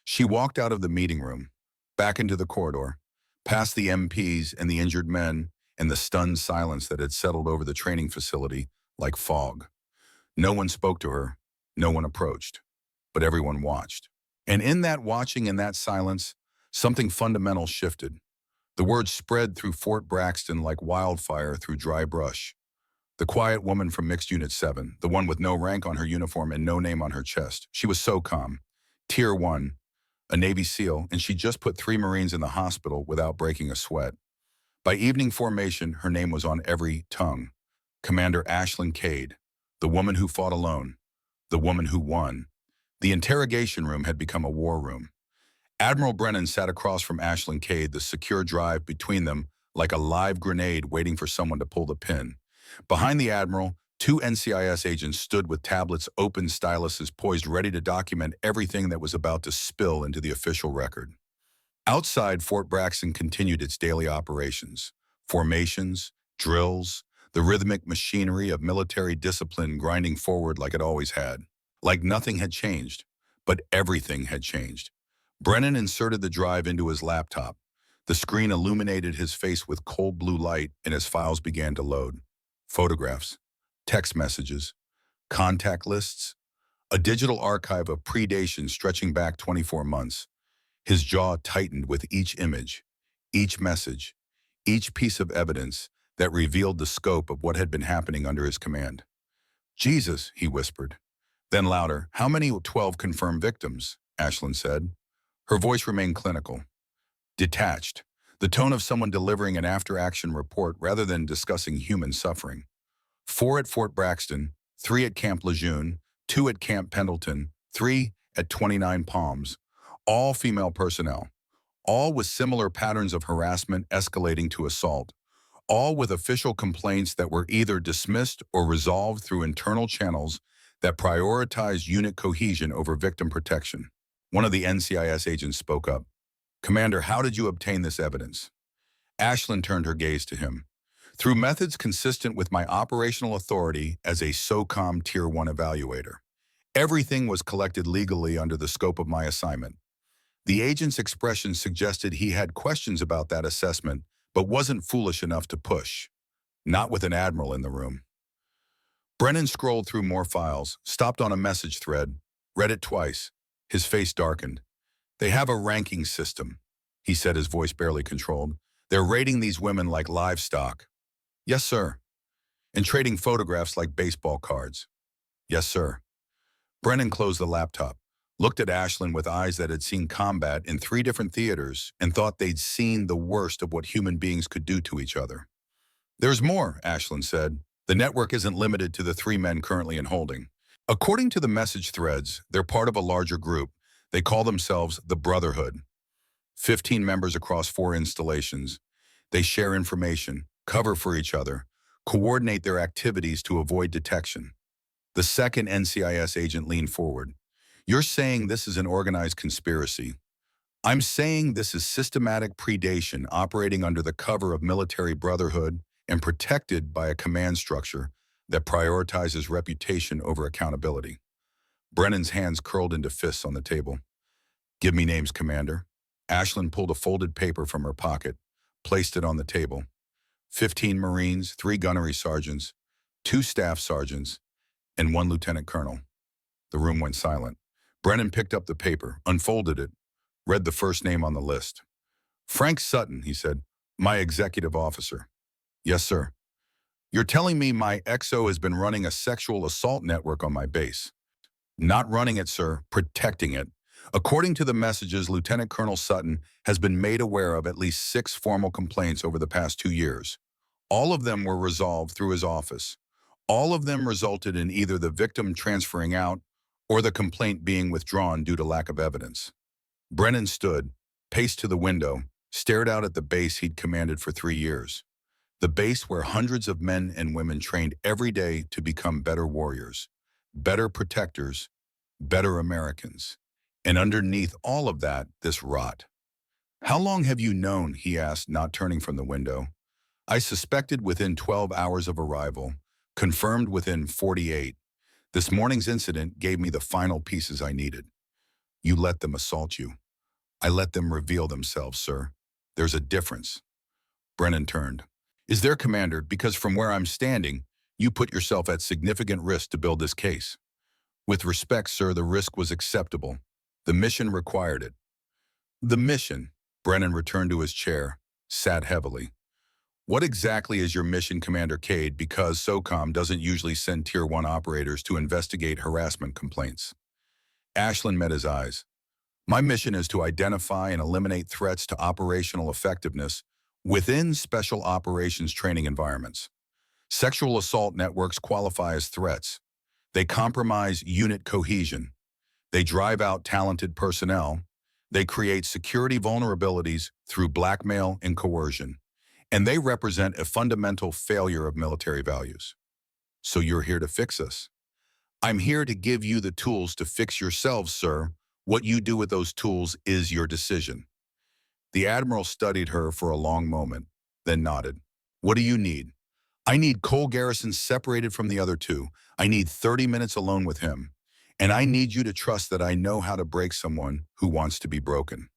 She walked out of the meeting room, back into the corridor, past the MPs and the injured men, and the stunned silence that had settled over the training facility like fog. No one spoke to her, no one approached, but everyone watched. And in that watching and that silence, something fundamental shifted. The word spread through Fort Braxton like wildfire through dry brush. The quiet woman from Mixed Unit 7, the one with no rank on her uniform and no name on her chest. She was so calm. Tier 1, a Navy SEAL, and she just put 3 Marines in the hospital without breaking a sweat. By evening formation, her name was on every tongue. Commander Ashlyn Cade, the woman who fought alone, the woman who won. The interrogation room had become a war room. Admiral Brennan sat across from Ashlyn Cade, the secure drive between them like a live grenade waiting for someone to pull the pin. Behind the Admiral, 2 NCIS agents stood with tablets, open styluses poised ready to document everything that was about to spill into the official record. Outside, Fort Braxton continued its daily operations. Formations, drills, the rhythmic machinery of military discipline grinding forward like it always had. Like nothing had changed, but everything had changed. Brennan inserted the drive into his laptop. The screen illuminated his face with cold blue light and his files began to load. Photographs, text messages, contact lists, a digital archive of predation stretching back 24 months. His jaw tightened with each image, each message, each piece of evidence that revealed the scope of what had been happening under his command. Jesus, he whispered. Then louder, how many 12 confirmed victims? Ashlyn said. Her voice remained clinical, detached, the tone of someone delivering an after-action report rather than discussing human suffering. 4 at Fort Braxton, 3 at Camp Lejeune, 2 at Camp Pendleton, 3 at 29 Palms, all female personnel, all with similar patterns of harassment escalating to assault, all with official complaints that were either dismissed or resolved through internal channels that prioritized unit cohesion over victim protection. One of the NCIS agents spoke up. "Commander, how did you obtain this evidence?" Ashlyn turned her gaze to him. "Through methods consistent with my operational authority as a SOCOM Tier 1 evaluator. Everything was collected legally under the scope of my assignment." The agent's expression suggested he had questions about that assessment, but wasn't foolish enough to push. Not with an admiral in the room. Brennan scrolled through more files, stopped on a message thread, read it twice. His face darkened. "They have a ranking system," he said, his voice barely controlled. "They're rating these women like livestock." "Yes, sir." "And trading photographs like baseball cards." "Yes, sir." Brennan closed the laptop, looked at Ashlyn with eyes that had seen combat in 3 different theaters and thought they'd seen the worst of what human beings could do to each other. "There's more," Ashlyn said. "The network isn't limited to the 3 men currently in holding. According to the message threads, they're part of a larger group. They call themselves the Brotherhood. 15 members across 4 installations. They share information, cover for each other, coordinate their activities to avoid detection." The second NCIS agent leaned forward. "You're saying this is an organized conspiracy. I'm saying this is systematic predation operating under the cover of military brotherhood and protected by a command structure that prioritizes reputation over accountability." Brennan's hands curled into fists on the table. "Give me names, Commander." Ashlyn pulled a folded paper from her pocket, placed it on the table. 15 Marines, 3 gunnery sergeants, 2 staff sergeants, and 1 lieutenant colonel. The room went silent. Brennan picked up the paper, unfolded it, read the first name on the list. "Frank Sutton," he said, "my executive officer." "Yes, sir." "You're telling me my XO has been running a sexual assault network on my base?" "Not running it, sir, protecting it. According to the messages, Lieutenant Colonel Sutton has been made aware of at least 6 formal complaints over the past 2 years. All of them were resolved through his office. All of them resulted in either the victim transferring out or the complaint being withdrawn due to lack of evidence." Brennan stood, paced to the window, stared out at the base he'd commanded for 3 years. The base where hundreds of men and women trained every day to become better warriors, better protectors, better Americans. And underneath all of that, this rot. "How long have you known?" he asked, not turning from the window. "I suspected within 12 hours of arrival, confirmed within 48. This morning's incident gave me the final pieces I needed." "You let them assault you." "I let them reveal themselves, sir. There's a difference." Brennan turned. "Is there, Commander? Because from where I'm standing, you put yourself at significant risk to build this case." "With respect, sir, the risk was acceptable. The mission required it." "The mission?" Brennan returned to his chair, sat heavily. "What exactly is your mission, Commander Cade, because SOCOM doesn't usually send Tier 1 operators to investigate harassment complaints?" Ashlyn met his eyes. "My mission is to identify and eliminate threats to operational effectiveness within special operations training environments. Sexual assault networks qualify as threats. They compromise unit cohesion. They drive out talented personnel. They create security vulnerabilities through blackmail and coercion. And they represent a fundamental failure of military values. So you're here to fix us." "I'm here to give you the tools to fix yourselves, sir. What you do with those tools is your decision." The Admiral studied her for a long moment, then nodded. "What do you need?" "I need Cole Garrison separated from the other 2. I need 30 minutes alone with him. And I need you to trust that I know how to break someone who wants to be broken."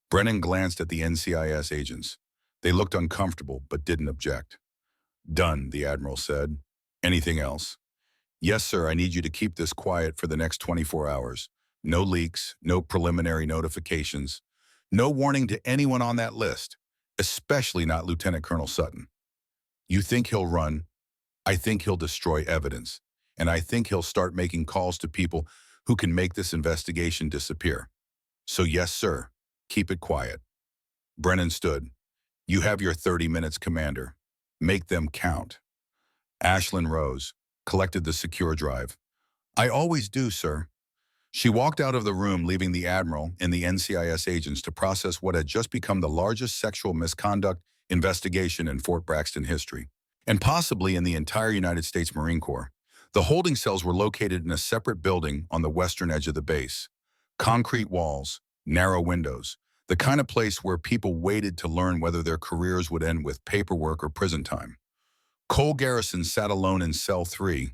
Brennan glanced at the NCIS agents. They looked uncomfortable, but didn't object. "Done," the Admiral said. "Anything else?" "Yes, sir, I need you to keep this quiet for the next 24 hours. No leaks, no preliminary notifications, no warning to anyone on that list, especially not Lieutenant Colonel Sutton. You think he'll run? I think he'll destroy evidence. And I think he'll start making calls to people who can make this investigation disappear. So yes, sir, keep it quiet." Brennan stood. "You have your 30 minutes, Commander. Make them count." Ashlyn rose, collected the secure drive. I always do, sir. She walked out of the room, leaving the Admiral and the NCIS agents to process what had just become the largest sexual misconduct investigation in Fort Braxton history, and possibly in the entire United States Marine Corps. The holding cells were located in a separate building on the western edge of the base. Concrete walls, narrow windows, the kind of place where people waited to learn whether their careers would end with paperwork or prison time. Cole Garrison sat alone in cell 3.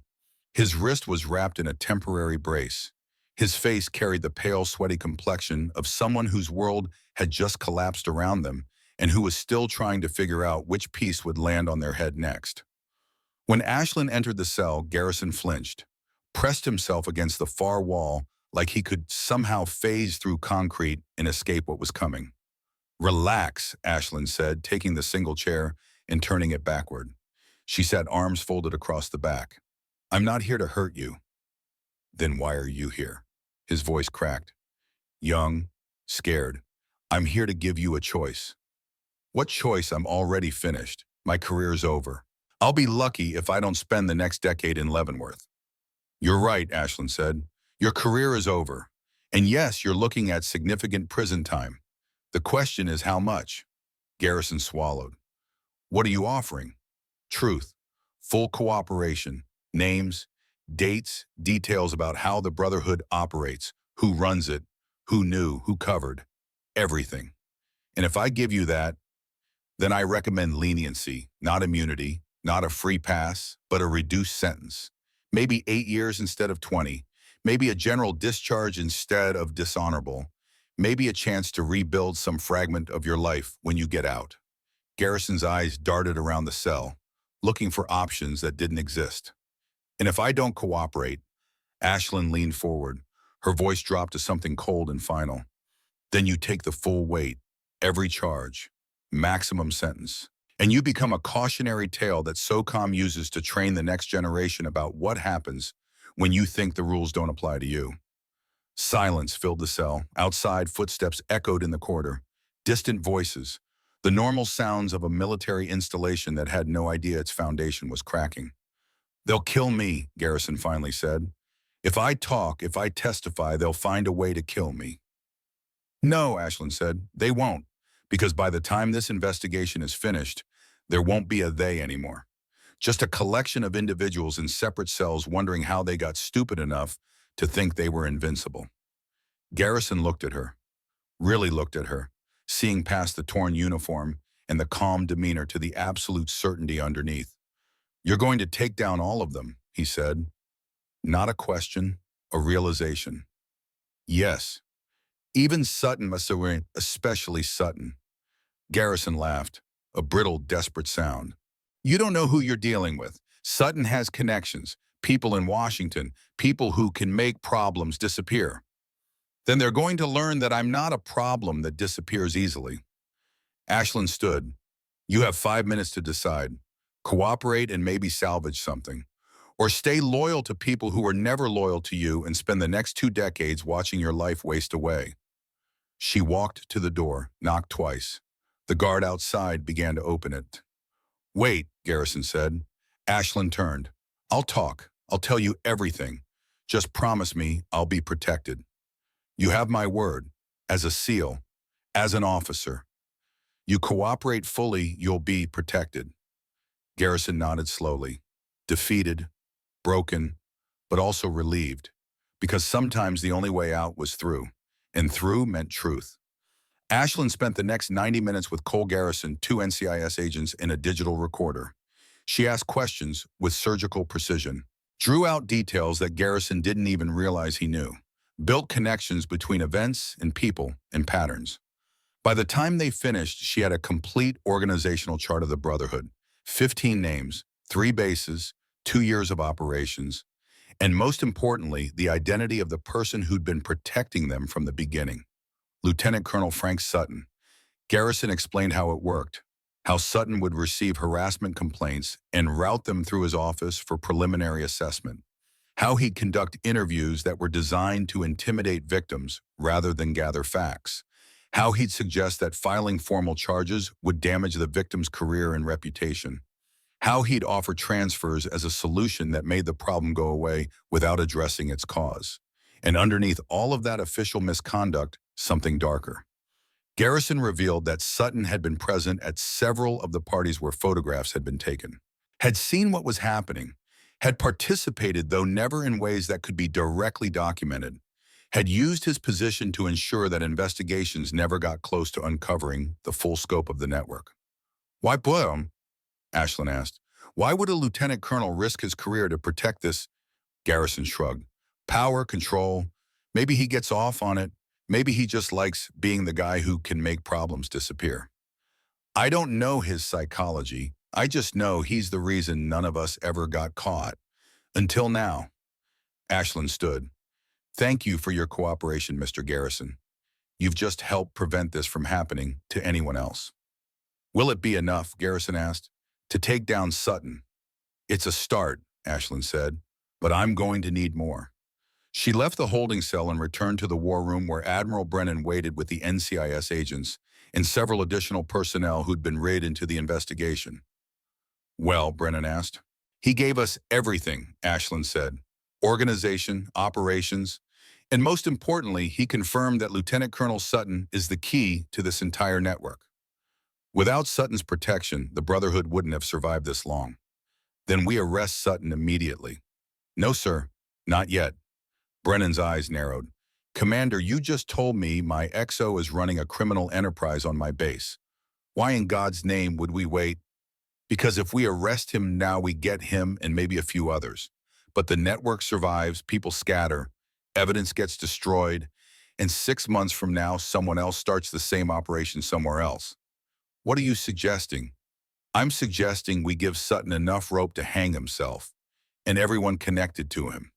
His wrist was wrapped in a temporary brace. His face carried the pale, sweaty complexion of someone whose world had just collapsed around them and who was still trying to figure out which piece would land on their head next. When Ashlyn entered the cell, Garrison flinched, pressed himself against the far wall like he could somehow phase through concrete and escape what was coming. Relax, Ashlyn said, taking the single chair and turning it backward. She sat arms folded across the back. I'm not here to hurt you. Then why are you here? His voice cracked. Young, scared. I'm here to give you a choice. What choice? I'm already finished. My career's over. I'll be lucky if I don't spend the next decade in Leavenworth. You're right, Ashlyn said. Your career is over. And yes, you're looking at significant prison time. The question is how much? Garrison swallowed. What are you offering? Truth, full cooperation, names, dates, details about how the Brotherhood operates, who runs it, who knew, who covered, everything. And if I give you that, then I recommend leniency, not immunity, not a free pass, but a reduced sentence. Maybe 8 years instead of 20. Maybe a general discharge instead of dishonorable. Maybe a chance to rebuild some fragment of your life when you get out. Garrison's eyes darted around the cell, looking for options that didn't exist. And if I don't cooperate, Ashlyn leaned forward. Her voice dropped to something cold and final. Then you take the full weight, every charge, maximum sentence. And you become a cautionary tale that SOCOM uses to train the next generation about what happens when you think the rules don't apply to you. Silence filled the cell. Outside, footsteps echoed in the corridor. Distant voices, the normal sounds of a military installation that had no idea its foundation was cracking. They'll kill me, Garrison finally said. If I talk, if I testify, they'll find a way to kill me. No, Ashlyn said, they won't, because by the time this investigation is finished, there won't be a they anymore. Just a collection of individuals in separate cells wondering how they got stupid enough to think they were invincible. Garrison looked at her, really looked at her, seeing past the torn uniform and the calm demeanor to the absolute certainty underneath. You're going to take down all of them, he said. Not a question, a realization. Yes. Even Sutton must have been, especially Sutton. Garrison laughed, a brittle, desperate sound. You don't know who you're dealing with. Sutton has connections, people in Washington, people who can make problems disappear. Then they're going to learn that I'm not a problem that disappears easily. Ashlyn stood. You have 5 minutes to decide. Cooperate and maybe salvage something. Or stay loyal to people who are never loyal to you and spend the next 2 decades watching your life waste away. She walked to the door, knocked twice. The guard outside began to open it. Wait, Garrison said. Ashlyn turned. I'll talk. I'll tell you everything. Just promise me I'll be protected. You have my word, as a SEAL, as an officer. You cooperate fully, you'll be protected. Garrison nodded slowly, defeated, broken, but also relieved, because sometimes the only way out was through, and through meant truth. Ashlyn spent the next 90 minutes with Cole Garrison, 2 NCIS agents, in a digital recorder. She asked questions with surgical precision, drew out details that Garrison didn't even realize he knew, built connections between events and people and patterns. By the time they finished, she had a complete organizational chart of the Brotherhood, 15 names, 3 bases, 2 years of operations, and most importantly, the identity of the person who'd been protecting them from the beginning. Lieutenant Colonel Frank Sutton. Garrison explained how it worked, how Sutton would receive harassment complaints and route them through his office for preliminary assessment, how he'd conduct interviews that were designed to intimidate victims rather than gather facts, how he'd suggest that filing formal charges would damage the victim's career and reputation, how he'd offer transfers as a solution that made the problem go away without addressing its cause. And underneath all of that official misconduct, something darker. Garrison revealed that Sutton had been present at several of the parties where photographs had been taken, had seen what was happening, had participated, though never in ways that could be directly documented, had used his position to ensure that investigations never got close to uncovering the full scope of the network. "Why blame him?" Ashlyn asked. "Why would a lieutenant colonel risk his career to protect this?" Garrison shrugged. "Power, control. Maybe he gets off on it. Maybe he just likes being the guy who can make problems disappear. I don't know his psychology. I just know he's the reason none of us ever got caught. Until now." Ashlyn stood. "Thank you for your cooperation, Mr. Garrison. You've just helped prevent this from happening to anyone else." "Will it be enough," Garrison asked, "to take down Sutton?" "It's a start," Ashlyn said, "but I'm going to need more." She left the holding cell and returned to the war room where Admiral Brennan waited with the NCIS agents and several additional personnel who'd been read into the investigation. "Well," Brennan asked. "He gave us everything," Ashlyn said. "Organization, operations, and most importantly, he confirmed that Lieutenant Colonel Sutton is the key to this entire network. Without Sutton's protection, the Brotherhood wouldn't have survived this long." "Then we arrest Sutton immediately." "No, sir, not yet." Brennan's eyes narrowed. "Commander, you just told me my XO is running a criminal enterprise on my base. Why in God's name would we wait? Because if we arrest him now, we get him and maybe a few others. But the network survives, people scatter, evidence gets destroyed, and 6 months from now, someone else starts the same operation somewhere else. What are you suggesting?" "I'm suggesting we give Sutton enough rope to hang himself, and everyone connected to him."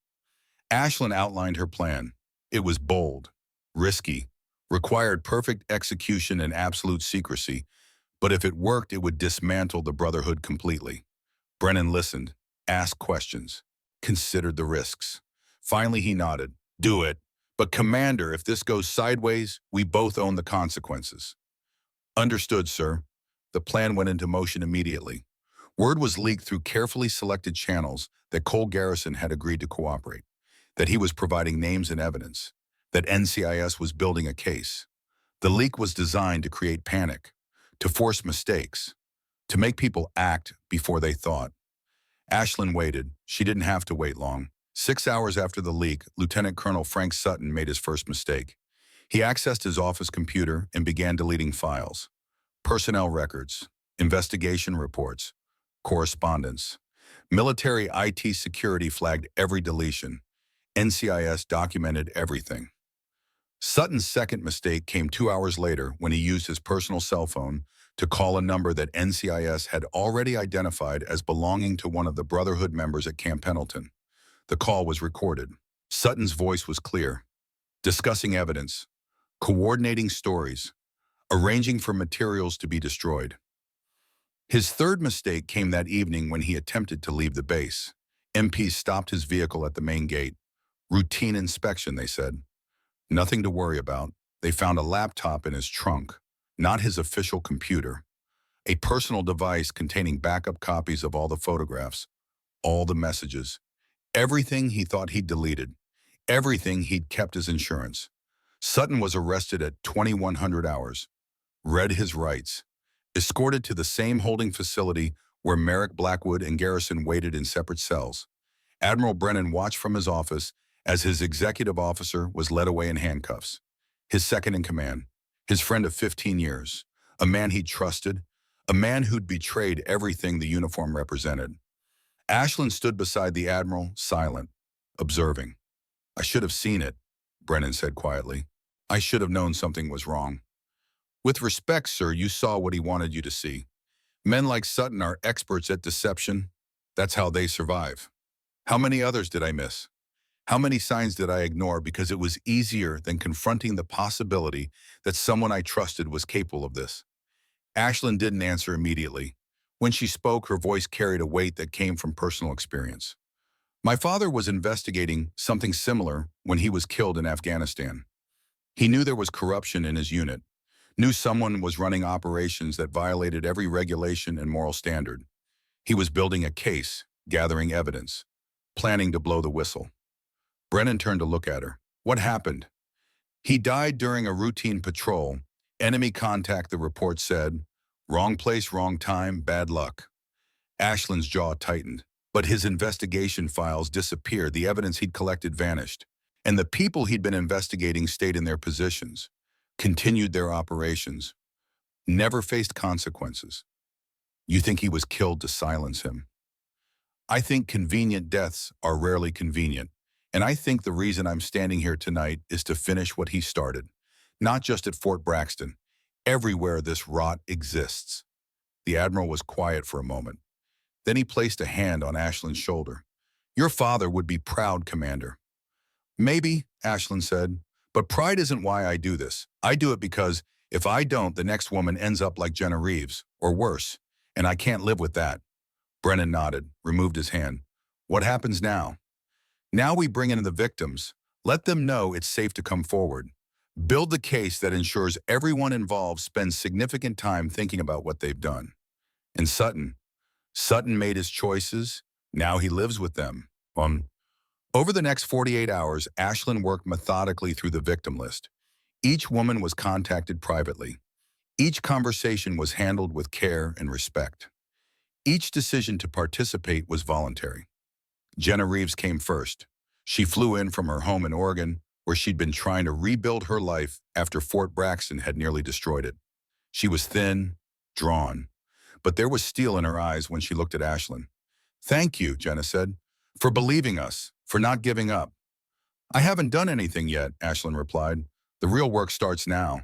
Ashlyn outlined her plan. It was bold, risky, required perfect execution and absolute secrecy, but if it worked, it would dismantle the Brotherhood completely. Brennan listened, asked questions, considered the risks. Finally, he nodded. "Do it. But Commander, if this goes sideways, we both own the consequences." "Understood, sir." The plan went into motion immediately. Word was leaked through carefully selected channels that Cole Garrison had agreed to cooperate, that he was providing names and evidence, that NCIS was building a case. The leak was designed to create panic, to force mistakes, to make people act before they thought. Ashlyn waited. She didn't have to wait long. 6 hours after the leak, Lieutenant Colonel Frank Sutton made his first mistake. He accessed his office computer and began deleting files. Personnel records, investigation reports, correspondence. Military IT security flagged every deletion. NCIS documented everything. Sutton's second mistake came 2 hours later when he used his personal cell phone to call a number that NCIS had already identified as belonging to one of the Brotherhood members at Camp Pendleton. The call was recorded. Sutton's voice was clear, discussing evidence, coordinating stories, arranging for materials to be destroyed. His third mistake came that evening when he attempted to leave the base. MPs stopped his vehicle at the main gate. "Routine inspection," they said. Nothing to worry about. They found a laptop in his trunk, not his official computer. A personal device containing backup copies of all the photographs, all the messages, everything he thought he'd deleted, everything he'd kept as insurance. Sutton was arrested at 2100 hours, read his rights, escorted to the same holding facility where Merrick Blackwood and Garrison waited in separate cells. Admiral Brennan watched from his office as his executive officer was led away in handcuffs. His second in command, his friend of 15 years, a man he'd trusted, a man who'd betrayed everything the uniform represented. Ashlyn stood beside the Admiral, silent, observing. "I should have seen it," Brennan said quietly. "I should have known something was wrong." "With respect, sir, you saw what he wanted you to see. Men like Sutton are experts at deception. That's how they survive. How many others did I miss? How many signs did I ignore because it was easier than confronting the possibility that someone I trusted was capable of this?" Ashlyn didn't answer immediately. When she spoke, her voice carried a weight that came from personal experience. "My father was investigating something similar when he was killed in Afghanistan. He knew there was corruption in his unit, knew someone was running operations that violated every regulation and moral standard. He was building a case, gathering evidence, planning to blow the whistle. Brennan turned to look at her. What happened? He died during a routine patrol. Enemy contact, the report said. Wrong place, wrong time, bad luck. Ashland's jaw tightened, but his investigation files disappeared. The evidence he'd collected vanished, and the people he'd been investigating stayed in their positions, continued their operations, never faced consequences. You think he was killed to silence him? I think convenient deaths are rarely convenient, and I think the reason I'm standing here tonight is to finish what he started, not just at Fort Braxton, everywhere this rot exists. The Admiral was quiet for a moment. Then he placed a hand on Ashland's shoulder. Your father would be proud, Commander. Maybe, Ashland said, but pride isn't why I do this. I do it because if I don't, the next woman ends up like Jenna Reeves, or worse, and I can't live with that. Brennan nodded, removed his hand. What happens now? Now we bring in the victims. Let them know it's safe to come forward. Build the case that ensures everyone involved spends significant time thinking about what they've done. And Sutton made his choices. Now he lives with them. Over the next 48 hours, Ashland worked methodically through the victim list. Each woman was contacted privately. Each conversation was handled with care and respect. Each decision to participate was voluntary. Jenna Reeves came first. She flew in from her home in Oregon, where she'd been trying to rebuild her life after Fort Braxton had nearly destroyed it. She was thin, drawn, but there was steel in her eyes when she looked at Ashland. Thank you, Jenna said, for believing us, for not giving up. I haven't done anything yet, Ashland replied. The real work starts now.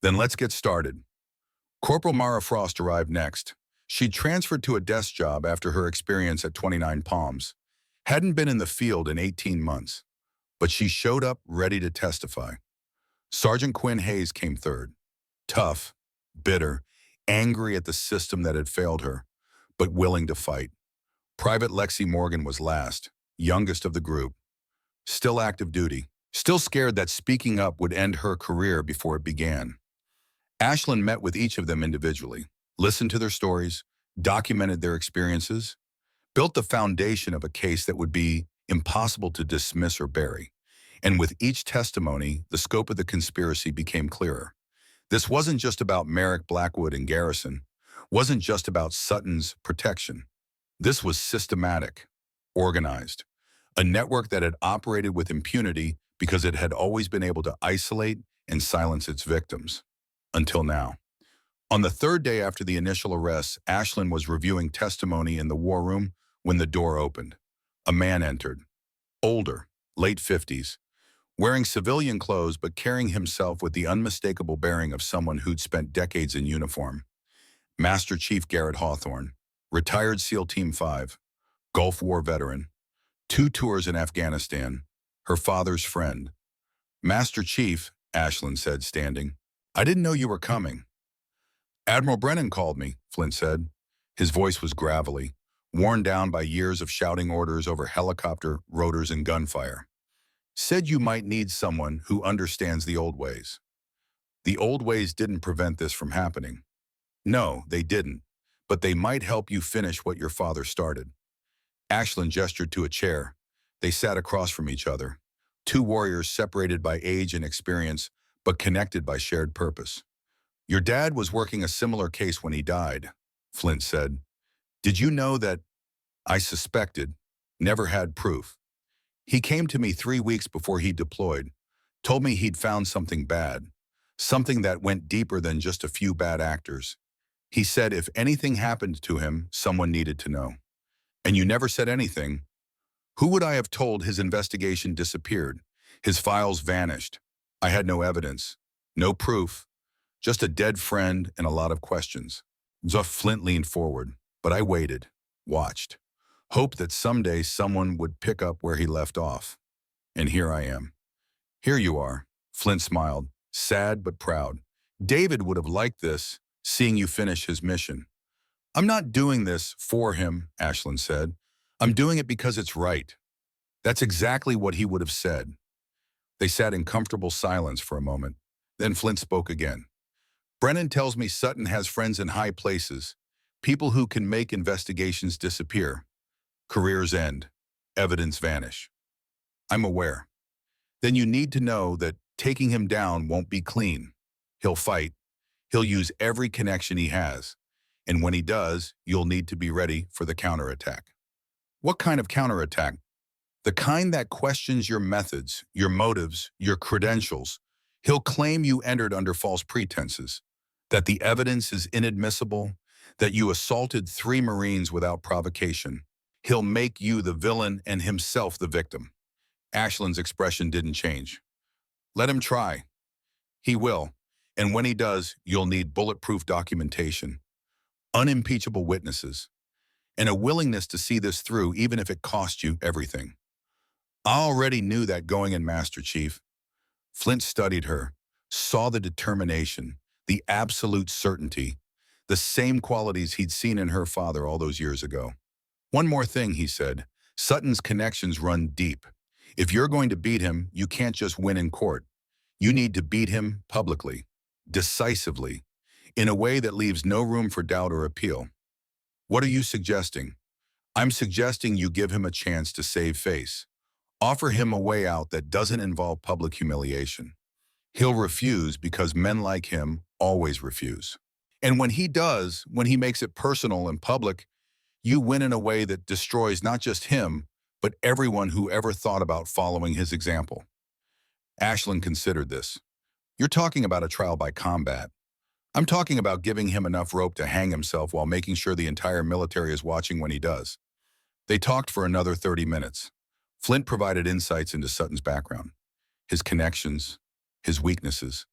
Then let's get started. Corporal Mara Frost arrived next. She'd transferred to a desk job after her experience at 29 Palms. Hadn't been in the field in 18 months, but she showed up ready to testify. Sergeant Quinn Hayes came third. Tough, bitter, angry at the system that had failed her, but willing to fight. Private Lexi Morgan was last, youngest of the group. Still active duty, still scared that speaking up would end her career before it began. Ashland met with each of them individually, listened to their stories, documented their experiences, built the foundation of a case that would be impossible to dismiss or bury. And with each testimony, the scope of the conspiracy became clearer. This wasn't just about Merrick, Blackwood, and Garrison, wasn't just about Sutton's protection. This was systematic, organized, a network that had operated with impunity because it had always been able to isolate and silence its victims. Until now. On the third day after the initial arrests, Ashland was reviewing testimony in the war room when the door opened. A man entered, older, late 50s, wearing civilian clothes but carrying himself with the unmistakable bearing of someone who'd spent decades in uniform. Master Chief Garrett Hawthorne, retired SEAL Team 5, Gulf War veteran, 2 tours in Afghanistan, her father's friend. Master Chief, Ashland said, standing, I didn't know you were coming. Admiral Brennan called me, Flint said. His voice was gravelly, worn down by years of shouting orders over helicopter, rotors, and gunfire. Said you might need someone who understands the old ways. The old ways didn't prevent this from happening. No, they didn't, but they might help you finish what your father started. Ashland gestured to a chair. They sat across from each other, 2 warriors separated by age and experience, but connected by shared purpose. Your dad was working a similar case when he died, Flint said. Did you know that? I suspected, never had proof. He came to me 3 weeks before he deployed, told me he'd found something bad, something that went deeper than just a few bad actors. He said if anything happened to him, someone needed to know. And you never said anything. Who would I have told his investigation disappeared? His files vanished. I had no evidence, no proof, just a dead friend and a lot of questions. Flint leaned forward, but I waited, watched, hoped that someday someone would pick up where he left off. And here I am. Here you are, Flint smiled, sad but proud. David would have liked this, seeing you finish his mission. I'm not doing this for him, Ashland said. I'm doing it because it's right. That's exactly what he would have said. They sat in comfortable silence for a moment. Then Flint spoke again. Brennan tells me Sutton has friends in high places, People who can make investigations disappear, careers end, evidence vanish. I'm aware. Then you need to know that taking him down won't be clean. He'll fight. He'll use every connection he has. And when he does, you'll need to be ready for the counterattack. What kind of counterattack? The kind that questions your methods, your motives, your credentials. He'll claim you entered under false pretenses, that the evidence is inadmissible, that you assaulted 3 Marines without provocation. He'll make you the villain and himself the victim. Ashland's expression didn't change. Let him try. He will. And when he does, you'll need bulletproof documentation, unimpeachable witnesses, and a willingness to see this through even if it costs you everything. I already knew that going in, Master Chief. Flint studied her, saw the determination, the absolute certainty, the same qualities he'd seen in her father all those years ago. One more thing, he said. Sutton's connections run deep. If you're going to beat him, you can't just win in court. You need to beat him publicly, decisively, in a way that leaves no room for doubt or appeal. What are you suggesting? I'm suggesting you give him a chance to save face. Offer him a way out that doesn't involve public humiliation. He'll refuse because men like him always refuse. And when he does, when he makes it personal and public, you win in a way that destroys not just him, but everyone who ever thought about following his example. Ashland considered this. You're talking about a trial by combat. I'm talking about giving him enough rope to hang himself while making sure the entire military is watching when he does. They talked for another 30 minutes. Flint provided insights into Sutton's background, his connections, his weaknesses,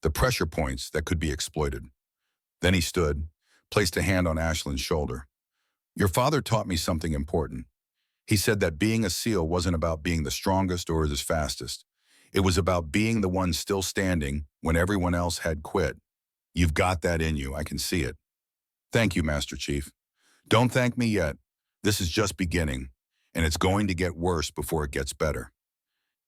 the pressure points that could be exploited. Then he stood, placed a hand on Ashland's shoulder. Your father taught me something important. He said that being a SEAL wasn't about being the strongest or the fastest. It was about being the one still standing when everyone else had quit. You've got that in you, I can see it. Thank you, Master Chief. Don't thank me yet. This is just beginning, and it's going to get worse before it gets better.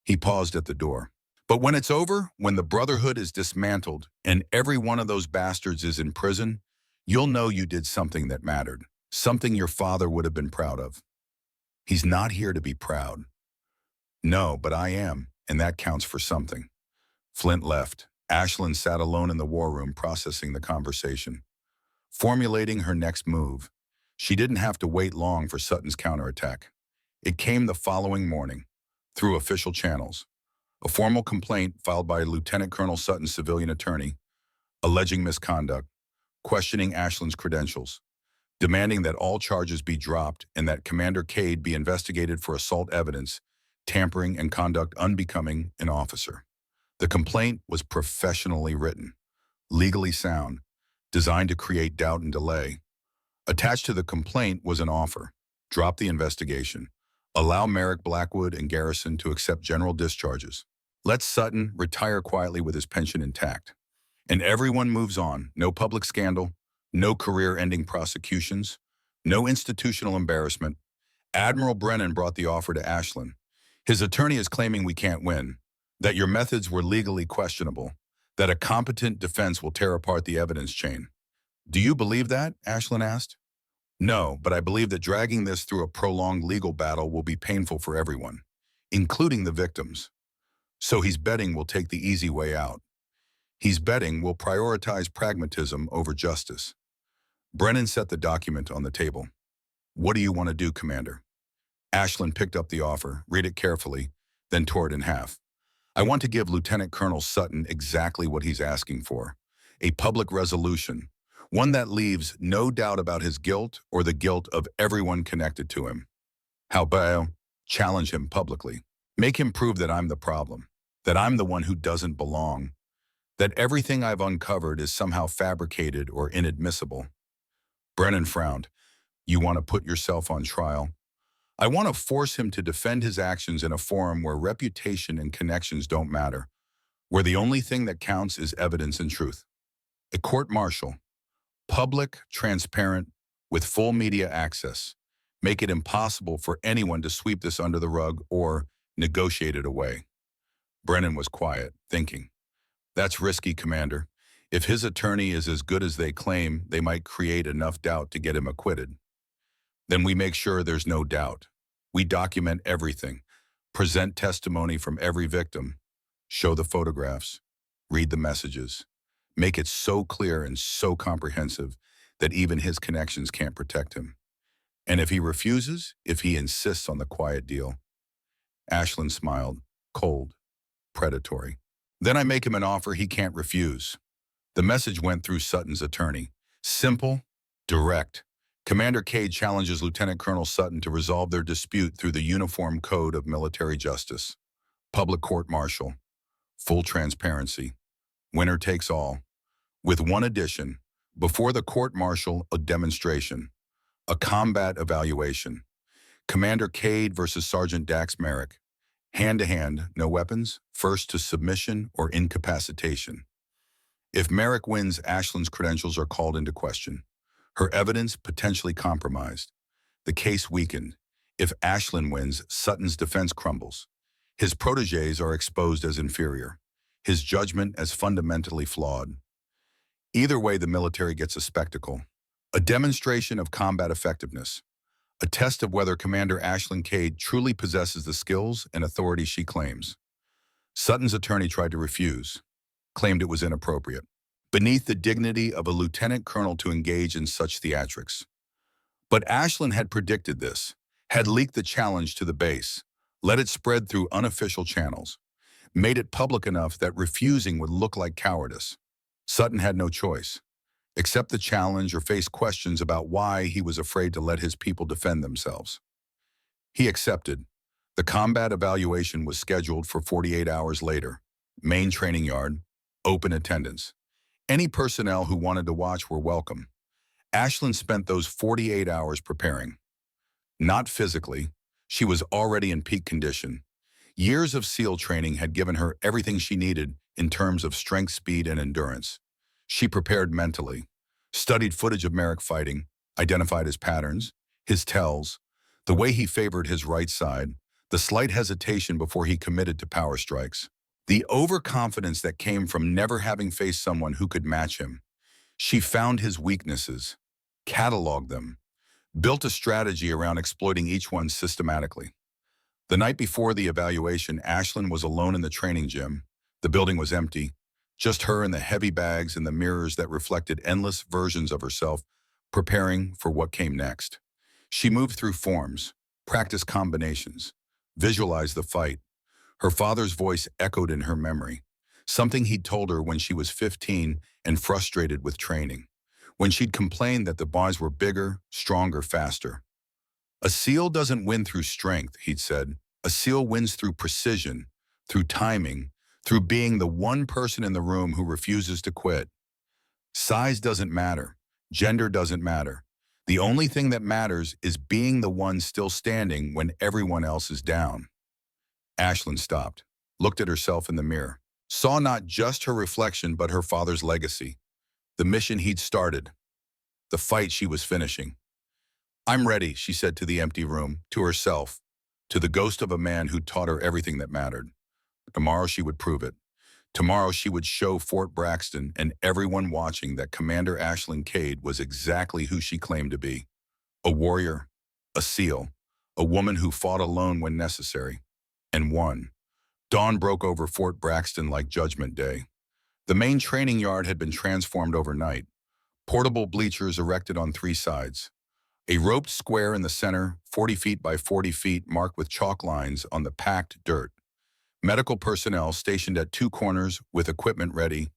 He paused at the door. But when it's over, when the Brotherhood is dismantled and every one of those bastards is in prison, you'll know you did something that mattered, something your father would have been proud of. He's not here to be proud. No, but I am, and that counts for something. Flint left. Ashland sat alone in the war room processing the conversation, formulating her next move. She didn't have to wait long for Sutton's counterattack. It came the following morning, through official channels. A formal complaint filed by Lieutenant Colonel Sutton's civilian attorney, alleging misconduct, questioning Ashland's credentials, demanding that all charges be dropped and that Commander Cade be investigated for assault evidence, tampering, and conduct unbecoming an officer. The complaint was professionally written, legally sound, designed to create doubt and delay. Attached to the complaint was an offer. Drop the investigation. Allow Merrick, Blackwood, and Garrison to accept general discharges. Let Sutton retire quietly with his pension intact. And everyone moves on. No public scandal, no career-ending prosecutions, no institutional embarrassment. Admiral Brennan brought the offer to Ashland. His attorney is claiming we can't win, that your methods were legally questionable, that a competent defense will tear apart the evidence chain. Do you believe that? Ashland asked. No, but I believe that dragging this through a prolonged legal battle will be painful for everyone, including the victims. So he's betting we'll take the easy way out. He's betting we'll prioritize pragmatism over justice. Brennan set the document on the table. What do you want to do, Commander? Ashland picked up the offer, read it carefully, then tore it in half. I want to give Lieutenant Colonel Sutton exactly what he's asking for. A public resolution, one that leaves no doubt about his guilt or the guilt of everyone connected to him. How about challenge him publicly? Make him prove that I'm the problem, that I'm the one who doesn't belong, that everything I've uncovered is somehow fabricated or inadmissible. Brennan frowned. You want to put yourself on trial? I want to force him to defend his actions in a forum where reputation and connections don't matter, where the only thing that counts is evidence and truth. A court-martial, public, transparent, with full media access, make it impossible for anyone to sweep this under the rug or negotiate it away. Brennan was quiet, thinking. That's risky, Commander. If his attorney is as good as they claim, they might create enough doubt to get him acquitted. Then we make sure there's no doubt. We document everything, present testimony from every victim, show the photographs, read the messages, make it so clear and so comprehensive that even his connections can't protect him. And if he refuses, if he insists on the quiet deal, Ashlyn smiled, cold, predatory. Then I make him an offer he can't refuse. The message went through Sutton's attorney. Simple, direct. Commander Cade challenges Lieutenant Colonel Sutton to resolve their dispute through the Uniform Code of Military Justice. Public court-martial. Full transparency. Winner takes all. With one addition, before the court-martial, a demonstration. A combat evaluation. Commander Cade versus Sergeant Dax Merrick. Hand-to-hand, no weapons, first to submission or incapacitation. If Merrick wins, Ashlyn's credentials are called into question. Her evidence potentially compromised. The case weakened. If Ashlyn wins, Sutton's defense crumbles. His protégés are exposed as inferior. His judgment as fundamentally flawed. Either way, the military gets a spectacle. A demonstration of combat effectiveness. A test of whether Commander Ashlyn Cade truly possesses the skills and authority she claims. Sutton's attorney tried to refuse, claimed it was inappropriate. Beneath the dignity of a lieutenant colonel to engage in such theatrics. But Ashlyn had predicted this, had leaked the challenge to the base, let it spread through unofficial channels, made it public enough that refusing would look like cowardice. Sutton had no choice. Accept the challenge or face questions about why he was afraid to let his people defend themselves. He accepted. The combat evaluation was scheduled for 48 hours later. Main training yard, open attendance. Any personnel who wanted to watch were welcome. Ashlyn spent those 48 hours preparing. Not physically. She was already in peak condition. Years of SEAL training had given her everything she needed in terms of strength, speed, and endurance. She prepared mentally, studied footage of Merrick fighting, identified his patterns, his tells, the way he favored his right side, the slight hesitation before he committed to power strikes, the overconfidence that came from never having faced someone who could match him. She found his weaknesses, cataloged them, built a strategy around exploiting each one systematically. The night before the evaluation, Ashlyn was alone in the training gym. The building was empty. Just her and the heavy bags and the mirrors that reflected endless versions of herself, preparing for what came next. She moved through forms, practiced combinations, visualized the fight. Her father's voice echoed in her memory, something he'd told her when she was 15 and frustrated with training, when she'd complained that the boys were bigger, stronger, faster. A SEAL doesn't win through strength, he'd said. A SEAL wins through precision, through timing, through being the one person in the room who refuses to quit. Size doesn't matter. Gender doesn't matter. The only thing that matters is being the one still standing when everyone else is down. Ashlyn stopped, looked at herself in the mirror, saw not just her reflection but her father's legacy, the mission he'd started, the fight she was finishing. "I'm ready," she said to the empty room, to herself, to the ghost of a man who taught her everything that mattered. Tomorrow she would prove it. Tomorrow she would show Fort Braxton and everyone watching that Commander Ashlyn Cade was exactly who she claimed to be. A warrior, a SEAL, a woman who fought alone when necessary, and won. Dawn broke over Fort Braxton like Judgment Day. The main training yard had been transformed overnight. Portable bleachers erected on 3 sides. A roped square in the center, 40 feet by 40 feet, marked with chalk lines on the packed dirt. Medical personnel stationed at 2 corners with equipment ready.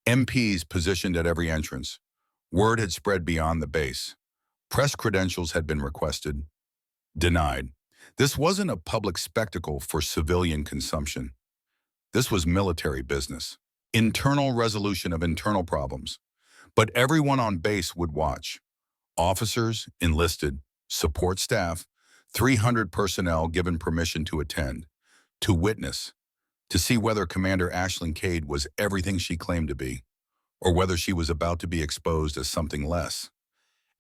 MPs positioned at every entrance. Word had spread beyond the base. Press credentials had been requested. Denied. This wasn't a public spectacle for civilian consumption. This was military business. Internal resolution of internal problems. But everyone on base would watch. Officers, enlisted, support staff, 300 personnel given permission to attend, to witness, to see whether Commander Ashlyn Cade was everything she claimed to be, or whether she was about to be exposed as something less.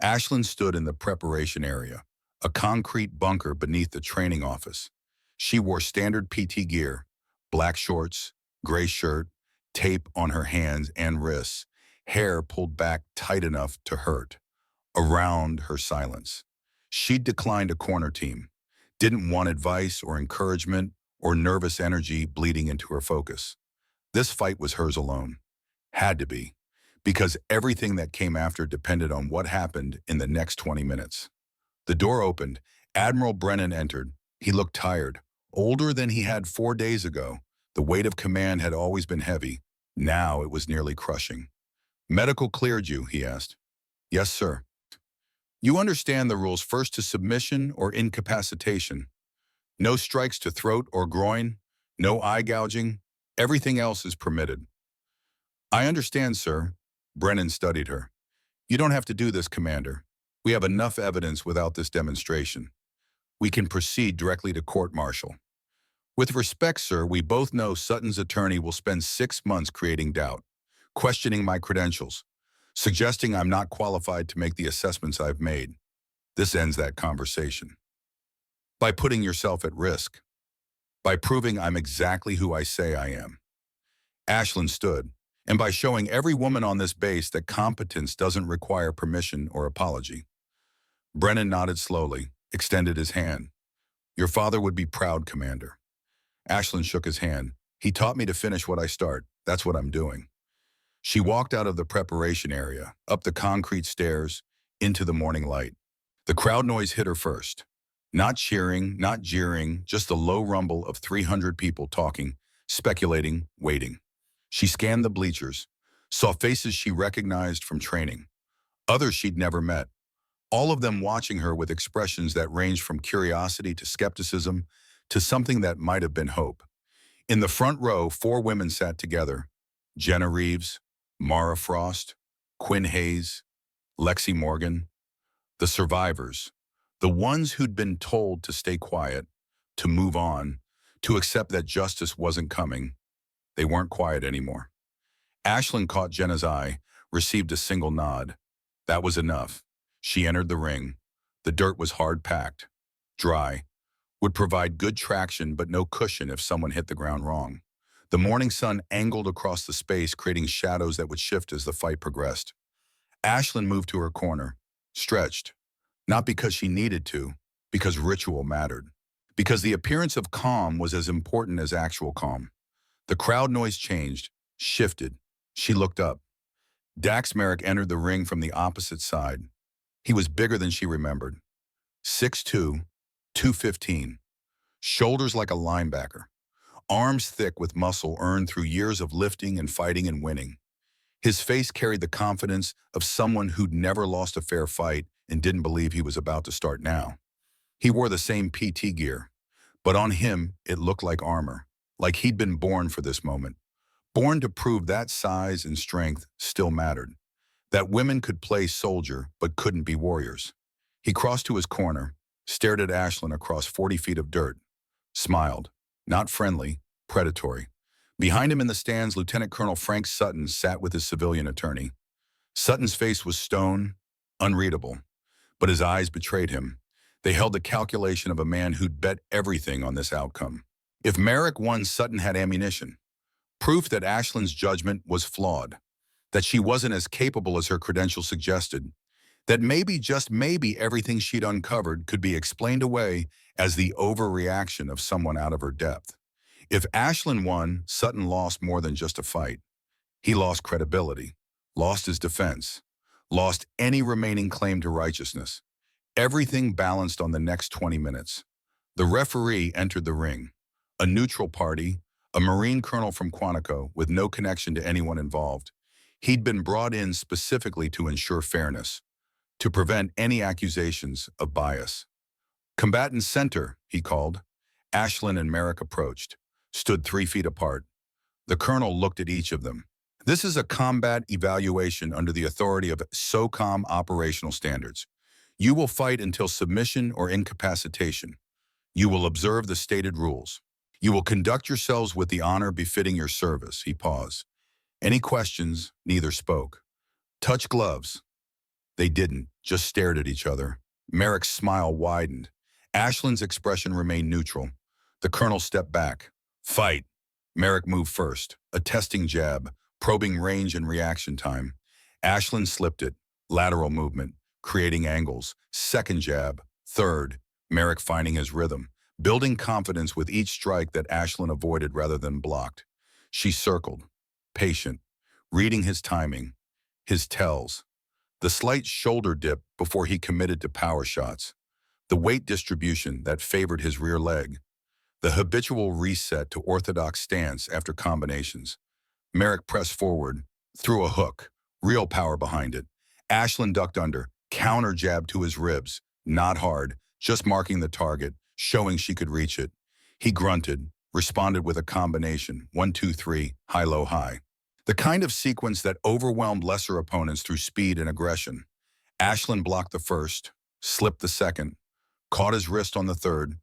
Ashlyn stood in the preparation area, a concrete bunker beneath the training office. She wore standard PT gear, black shorts, gray shirt, tape on her hands and wrists, hair pulled back tight enough to hurt, around her silence. She'd declined a corner team, didn't want advice or encouragement or nervous energy bleeding into her focus. This fight was hers alone. Had to be, because everything that came after depended on what happened in the next 20 minutes. The door opened. Admiral Brennan entered. He looked tired, older than he had 4 days ago. The weight of command had always been heavy. Now it was nearly crushing. "Medical cleared you?" he asked. "Yes, sir." "You understand the rules: first to submission or incapacitation. No strikes to throat or groin, no eye gouging. Everything else is permitted." "I understand, sir." Brennan studied her. "You don't have to do this, Commander. We have enough evidence without this demonstration. We can proceed directly to court-martial. With respect, sir, we both know Sutton's attorney will spend 6 months creating doubt, questioning my credentials, suggesting I'm not qualified to make the assessments I've made. This ends that conversation. By putting yourself at risk. By proving I'm exactly who I say I am." Ashlyn stood, "and by showing every woman on this base that competence doesn't require permission or apology." Brennan nodded slowly, extended his hand. "Your father would be proud, Commander." Ashlyn shook his hand. "He taught me to finish what I start. That's what I'm doing." She walked out of the preparation area, up the concrete stairs, into the morning light. The crowd noise hit her first. Not cheering, not jeering, just the low rumble of 300 people talking, speculating, waiting. She scanned the bleachers, saw faces she recognized from training, others she'd never met, all of them watching her with expressions that ranged from curiosity to skepticism to something that might have been hope. In the front row, 4 women sat together: Jenna Reeves, Mara Frost, Quinn Hayes, Lexi Morgan, the survivors, the ones who'd been told to stay quiet, to move on, to accept that justice wasn't coming. They weren't quiet anymore. Ashlyn caught Jenna's eye, received a single nod. That was enough. She entered the ring. The dirt was hard-packed, dry, would provide good traction but no cushion if someone hit the ground wrong. The morning sun angled across the space, creating shadows that would shift as the fight progressed. Ashlyn moved to her corner, stretched, not because she needed to, because ritual mattered. Because the appearance of calm was as important as actual calm. The crowd noise changed, shifted. She looked up. Dax Merrick entered the ring from the opposite side. He was bigger than she remembered. 6'2", 215. Shoulders like a linebacker. Arms thick with muscle earned through years of lifting and fighting and winning. His face carried the confidence of someone who'd never lost a fair fight and didn't believe he was about to start now. He wore the same PT gear, but on him it looked like armor, like he'd been born for this moment, born to prove that size and strength still mattered, that women could play soldier but couldn't be warriors. He crossed to his corner, stared at Ashlyn across 40 feet of dirt, smiled, not friendly, predatory. Behind him in the stands, Lieutenant Colonel Frank Sutton sat with his civilian attorney. Sutton's face was stone, unreadable, but his eyes betrayed him. They held the calculation of a man who'd bet everything on this outcome. If Merrick won, Sutton had ammunition. Proof that Ashlyn's judgment was flawed, that she wasn't as capable as her credentials suggested, that maybe, just maybe, everything she'd uncovered could be explained away as the overreaction of someone out of her depth. If Ashlyn won, Sutton lost more than just a fight. He lost credibility, lost his defense, lost any remaining claim to righteousness. Everything balanced on the next 20 minutes. The referee entered the ring, a neutral party, a Marine colonel from Quantico with no connection to anyone involved. He'd been brought in specifically to ensure fairness, to prevent any accusations of bias. "Combatant center," he called. Ashlyn and Merrick approached, stood 3 feet apart. The colonel looked at each of them. "This is a combat evaluation under the authority of SOCOM operational standards. You will fight until submission or incapacitation. You will observe the stated rules. You will conduct yourselves with the honor befitting your service." He paused. Any questions? Neither spoke. "Touch gloves." They didn't, just stared at each other. Merrick's smile widened. Ashlyn's expression remained neutral. The colonel stepped back. "Fight." Merrick moved first, a testing jab, probing range and reaction time. Ashlyn slipped it, lateral movement, creating angles, second jab, third, Merrick finding his rhythm, building confidence with each strike that Ashlyn avoided rather than blocked. She circled, patient, reading his timing, his tells, the slight shoulder dip before he committed to power shots, the weight distribution that favored his rear leg, the habitual reset to orthodox stance after combinations. Merrick pressed forward, threw a hook, real power behind it. Ashlyn ducked under, counter jab to his ribs, not hard, just marking the target, showing she could reach it. He grunted, responded with a combination, 1-2-3, high-low high. The kind of sequence that overwhelmed lesser opponents through speed and aggression. Ashlyn blocked the first, slipped the second, caught his wrist on the third,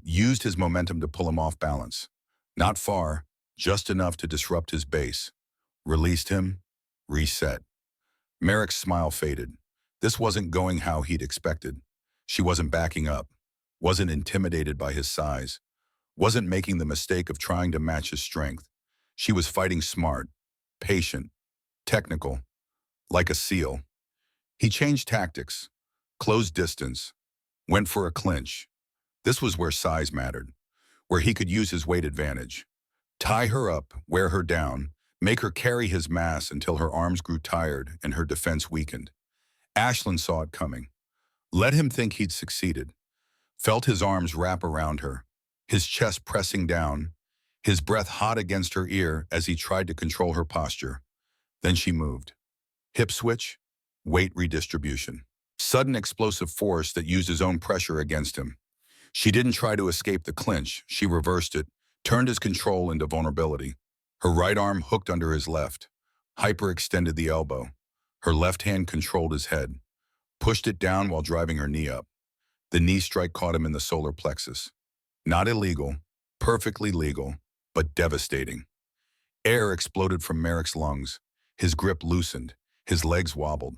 used his momentum to pull him off balance. Not far, just enough to disrupt his base. Released him, reset. Merrick's smile faded. This wasn't going how he'd expected. She wasn't backing up, wasn't intimidated by his size, wasn't making the mistake of trying to match his strength. She was fighting smart, patient, technical, like a seal. He changed tactics, closed distance, went for a clinch. This was where size mattered, where he could use his weight advantage. Tie her up, wear her down, make her carry his mass until her arms grew tired and her defense weakened. Ashlyn saw it coming. Let him think he'd succeeded. Felt his arms wrap around her, his chest pressing down, his breath hot against her ear as he tried to control her posture. Then she moved. Hip switch, weight redistribution. Sudden explosive force that used his own pressure against him. She didn't try to escape the clinch, she reversed it, turned his control into vulnerability. Her right arm hooked under his left, hyperextended the elbow. Her left hand controlled his head, pushed it down while driving her knee up. The knee strike caught him in the solar plexus. Not illegal, perfectly legal, but devastating. Air exploded from Merrick's lungs. His grip loosened, his legs wobbled.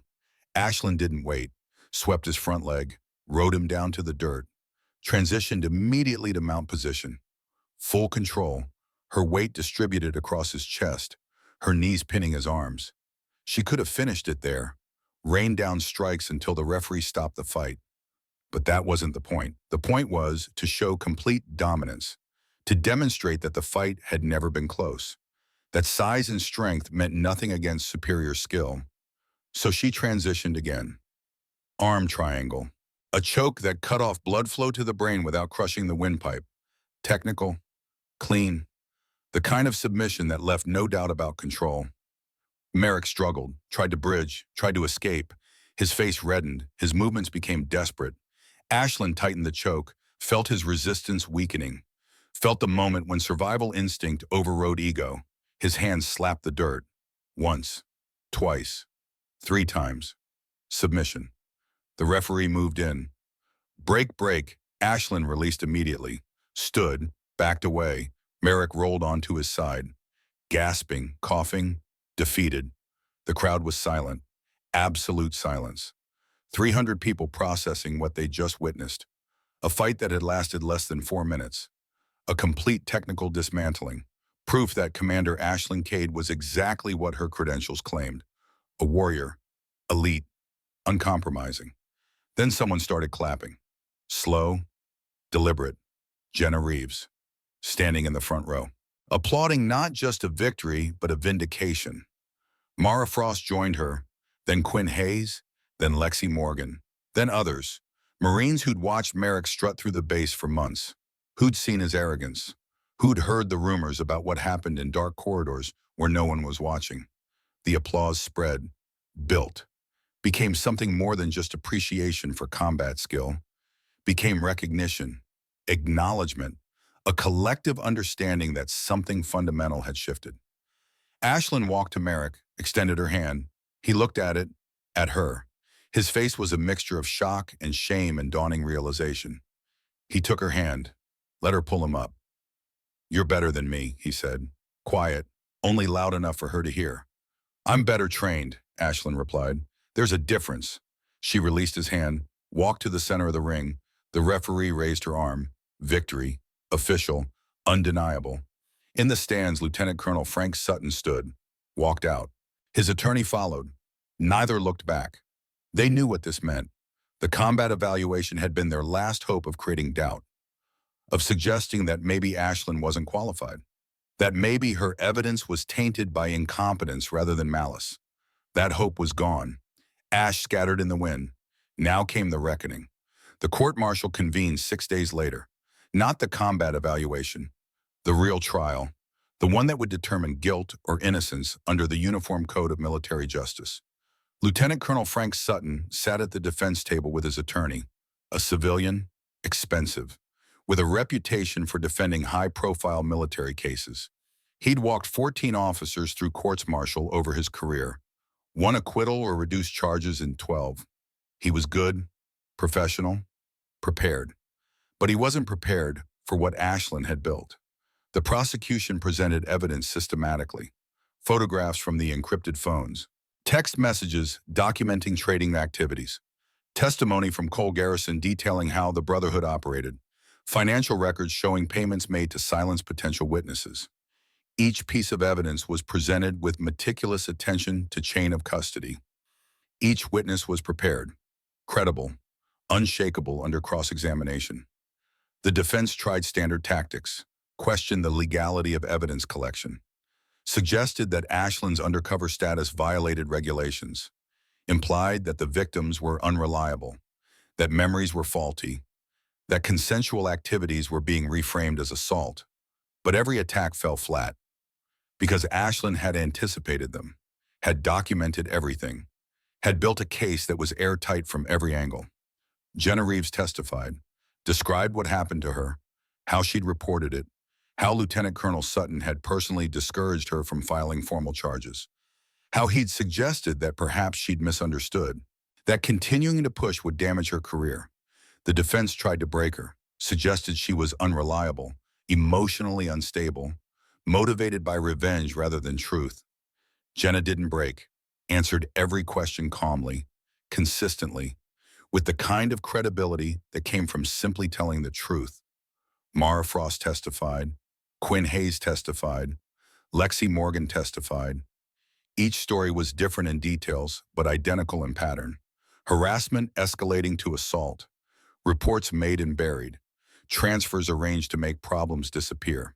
Ashlyn didn't wait, swept his front leg, rode him down to the dirt, transitioned immediately to mount position. Full control, her weight distributed across his chest, her knees pinning his arms. She could have finished it there, rained down strikes until the referee stopped the fight. But that wasn't the point. The point was to show complete dominance, to demonstrate that the fight had never been close, that size and strength meant nothing against superior skill. So she transitioned again. Arm triangle. A choke that cut off blood flow to the brain without crushing the windpipe. Technical, clean, the kind of submission that left no doubt about control. Merrick struggled, tried to bridge, tried to escape. His face reddened, his movements became desperate. Ashlyn tightened the choke, felt his resistance weakening, felt the moment when survival instinct overrode ego. His hands slapped the dirt. Once, twice, 3 times. Submission. The referee moved in. Break, break. Ashlyn released immediately. Stood, backed away. Merrick rolled onto his side. Gasping, coughing, defeated. The crowd was silent. Absolute silence. 300 people processing what they just witnessed. A fight that had lasted less than 4 minutes. A complete technical dismantling. Proof that Commander Ashlyn Cade was exactly what her credentials claimed. A warrior. Elite. Uncompromising. Then someone started clapping. Slow, deliberate. Jenna Reeves, standing in the front row. Applauding not just a victory, but a vindication. Mara Frost joined her, then Quinn Hayes, then Lexi Morgan, then others. Marines who'd watched Merrick strut through the base for months, who'd seen his arrogance, who'd heard the rumors about what happened in dark corridors where no one was watching. The applause spread, built, became something more than just appreciation for combat skill, became recognition, acknowledgement, a collective understanding that something fundamental had shifted. Ashlyn walked to Merrick, extended her hand. He looked at it, at her. His face was a mixture of shock and shame and dawning realization. He took her hand, let her pull him up. "You're better than me," he said. Quiet, only loud enough for her to hear. "I'm better trained," Ashlyn replied. "There's a difference." She released his hand, walked to the center of the ring. The referee raised her arm. Victory, official, undeniable. In the stands, Lieutenant Colonel Frank Sutton stood, walked out. His attorney followed, Neither looked back. They knew what this meant. The combat evaluation had been their last hope of creating doubt, of suggesting that maybe Ashlyn wasn't qualified, that maybe her evidence was tainted by incompetence rather than malice. That hope was gone. Ash scattered in the wind. Now came the reckoning. The court-martial convened 6 days later. Not the combat evaluation, the real trial, the one that would determine guilt or innocence under the Uniform Code of Military Justice. Lieutenant Colonel Frank Sutton sat at the defense table with his attorney, a civilian, expensive, with a reputation for defending high-profile military cases. He'd walked 14 officers through courts-martial over his career, one acquittal or reduced charges in 12. He was good, professional, prepared. But he wasn't prepared for what Ashlyn had built. The prosecution presented evidence systematically, photographs from the encrypted phones, text messages documenting trading activities, testimony from Cole Garrison detailing how the Brotherhood operated, financial records showing payments made to silence potential witnesses. Each piece of evidence was presented with meticulous attention to chain of custody. Each witness was prepared, credible, unshakable under cross-examination. The defense tried standard tactics, questioned the legality of evidence collection, suggested that Ashlyn's undercover status violated regulations, implied that the victims were unreliable, that memories were faulty, that consensual activities were being reframed as assault. But every attack fell flat, because Ashlyn had anticipated them, had documented everything, had built a case that was airtight from every angle. Jenna Reeves testified, described what happened to her, how she'd reported it, how Lieutenant Colonel Sutton had personally discouraged her from filing formal charges, how he'd suggested that perhaps she'd misunderstood, that continuing to push would damage her career. The defense tried to break her, suggested she was unreliable, emotionally unstable, motivated by revenge rather than truth. Jenna didn't break, answered every question calmly, consistently, with the kind of credibility that came from simply telling the truth. Mara Frost testified, Quinn Hayes testified, Lexi Morgan testified. Each story was different in details, but identical in pattern. Harassment escalating to assault, reports made and buried, transfers arranged to make problems disappear.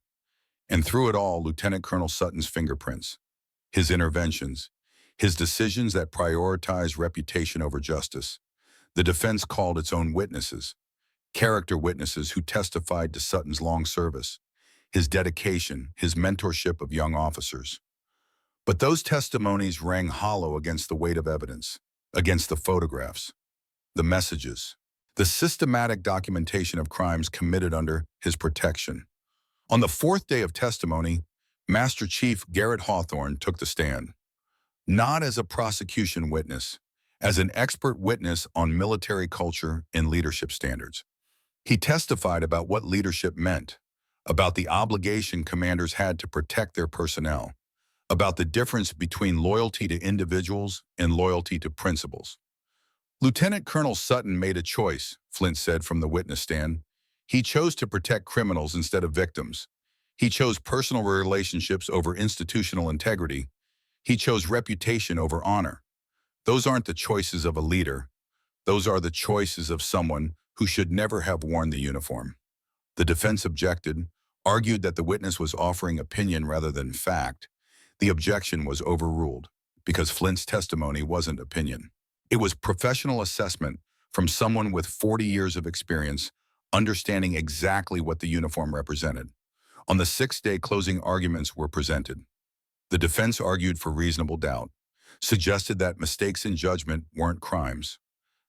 And through it all, Lieutenant Colonel Sutton's fingerprints, his interventions, his decisions that prioritize reputation over justice. The defense called its own witnesses, character witnesses who testified to Sutton's long service, his dedication, his mentorship of young officers. But those testimonies rang hollow against the weight of evidence, against the photographs, the messages, the systematic documentation of crimes committed under his protection. On the fourth day of testimony, Master Chief Garrett Hawthorne took the stand, not as a prosecution witness, as an expert witness on military culture and leadership standards. He testified about what leadership meant, about the obligation commanders had to protect their personnel, about the difference between loyalty to individuals and loyalty to principles. Lieutenant Colonel Sutton made a choice, Flint said from the witness stand. He chose to protect criminals instead of victims. He chose personal relationships over institutional integrity. He chose reputation over honor. Those aren't the choices of a leader. Those are the choices of someone who should never have worn the uniform. The defense objected, argued that the witness was offering opinion rather than fact. The objection was overruled because Flint's testimony wasn't opinion. It was professional assessment from someone with 40 years of experience, understanding exactly what the uniform represented. On the sixth-day, closing arguments were presented. The defense argued for reasonable doubt, suggested that mistakes in judgment weren't crimes,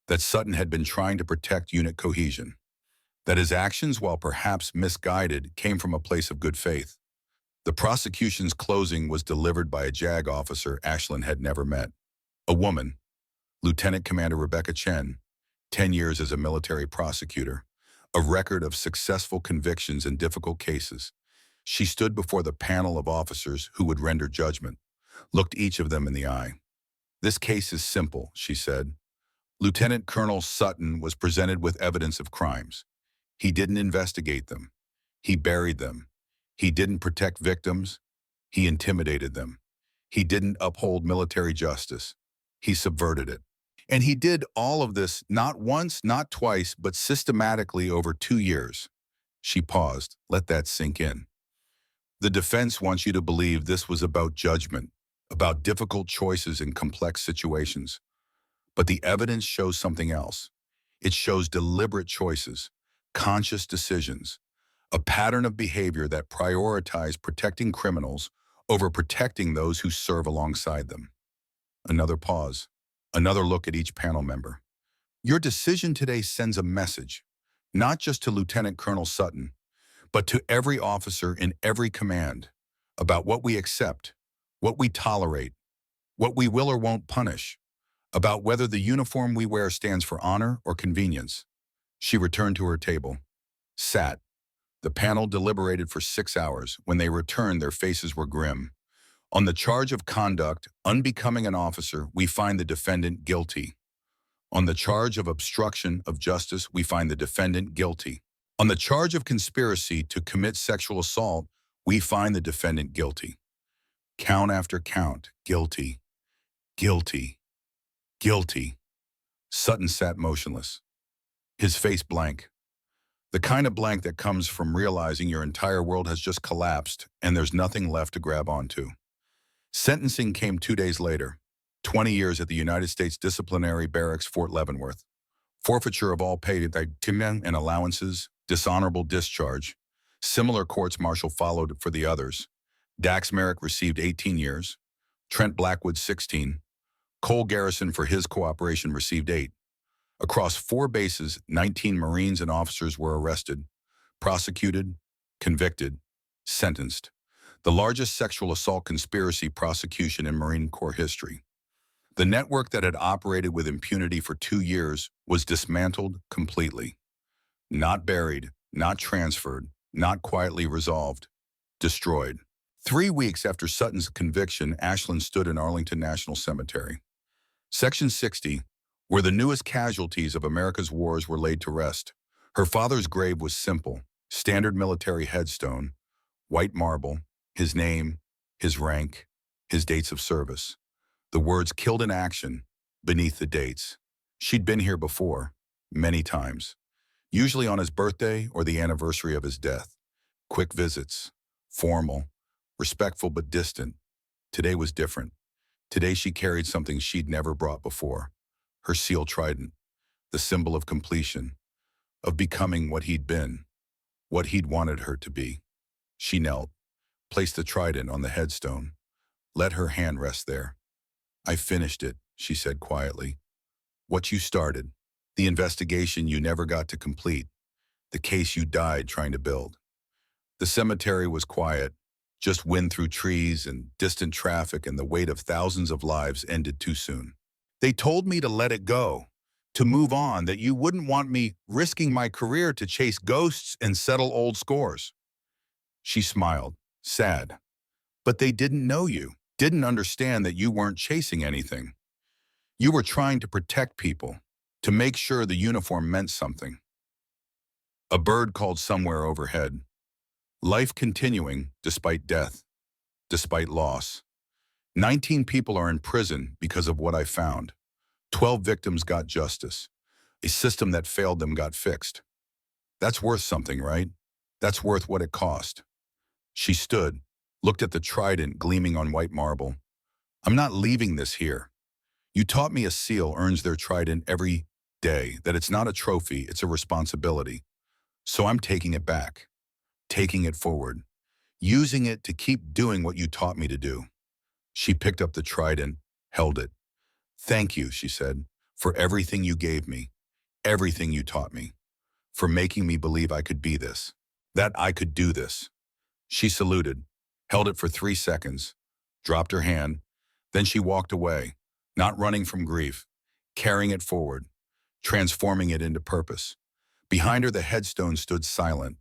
that Sutton had been trying to protect unit cohesion, that his actions, while perhaps misguided, came from a place of good faith. The prosecution's closing was delivered by a JAG officer Ashlyn had never met, a woman, Lieutenant Commander Rebecca Chen, 10 years as a military prosecutor, a record of successful convictions in difficult cases. She stood before the panel of officers who would render judgment, looked each of them in the eye. "This case is simple," she said. Lieutenant Colonel Sutton was presented with evidence of crimes. He didn't investigate them. He buried them. He didn't protect victims. He intimidated them. He didn't uphold military justice. He subverted it. And he did all of this not once, not twice, but systematically over 2 years. She paused. Let that sink in. The defense wants you to believe this was about judgment, about difficult choices in complex situations. But the evidence shows something else. It shows deliberate choices, conscious decisions, a pattern of behavior that prioritized protecting criminals over protecting those who serve alongside them. Another pause, another look at each panel member. Your decision today sends a message, not just to Lieutenant Colonel Sutton, but to every officer in every command, about what we accept, what we tolerate, what we will or won't punish, about whether the uniform we wear stands for honor or convenience. She returned to her table, sat. The panel deliberated for 6 hours. When they returned, their faces were grim. On the charge of conduct unbecoming an officer, we find the defendant guilty. On the charge of obstruction of justice, we find the defendant guilty. On the charge of conspiracy to commit sexual assault, we find the defendant guilty. Count after count, guilty, guilty, guilty. Sutton sat motionless, his face blank. The kind of blank that comes from realizing your entire world has just collapsed and there's nothing left to grab onto. Sentencing came 2 days later, 20 years at the United States Disciplinary Barracks, Fort Leavenworth. Forfeiture of all paid and allowances, dishonorable discharge. Similar courts-martial followed for the others. Dax Merrick received 18 years, Trent Blackwood 16, Cole Garrison for his cooperation received 8. Across 4 bases, 19 Marines and officers were arrested, prosecuted, convicted, sentenced. The largest sexual assault conspiracy prosecution in Marine Corps history. The network that had operated with impunity for 2 years was dismantled completely. Not buried, not transferred, not quietly resolved, destroyed. 3 weeks after Sutton's conviction, Ashland stood in Arlington National Cemetery. Section 60, where the newest casualties of America's wars were laid to rest. Her father's grave was simple, standard military headstone, white marble, his name, his rank, his dates of service. The words killed in action beneath the dates. She'd been here before, many times, usually on his birthday or the anniversary of his death. Quick visits, formal, respectful but distant. Today was different. Today she carried something she'd never brought before. Her seal trident, the symbol of completion, of becoming what he'd been, what he'd wanted her to be. She knelt, placed the trident on the headstone, let her hand rest there. I finished it, she said quietly. What you started, the investigation you never got to complete, the case you died trying to build. The cemetery was quiet, just wind through trees and distant traffic, and the weight of thousands of lives ended too soon. They told me to let it go, to move on, that you wouldn't want me risking my career to chase ghosts and settle old scores. She smiled, sad. But they didn't know you, didn't understand that you weren't chasing anything. You were trying to protect people, to make sure the uniform meant something. A bird called somewhere overhead. Life continuing despite death, despite loss. 19 people are in prison because of what I found. 12 victims got justice. A system that failed them got fixed. That's worth something, right? That's worth what it cost. She stood, looked at the trident gleaming on white marble. I'm not leaving this here. You taught me a SEAL earns their trident every day, that it's not a trophy, it's a responsibility. So I'm taking it back, taking it forward, using it to keep doing what you taught me to do. She picked up the trident, held it. Thank you, she said, for everything you gave me, everything you taught me, for making me believe I could be this, that I could do this. She saluted, held it for 3 seconds, dropped her hand, then she walked away, not running from grief, carrying it forward, transforming it into purpose. Behind her, the headstone stood silent,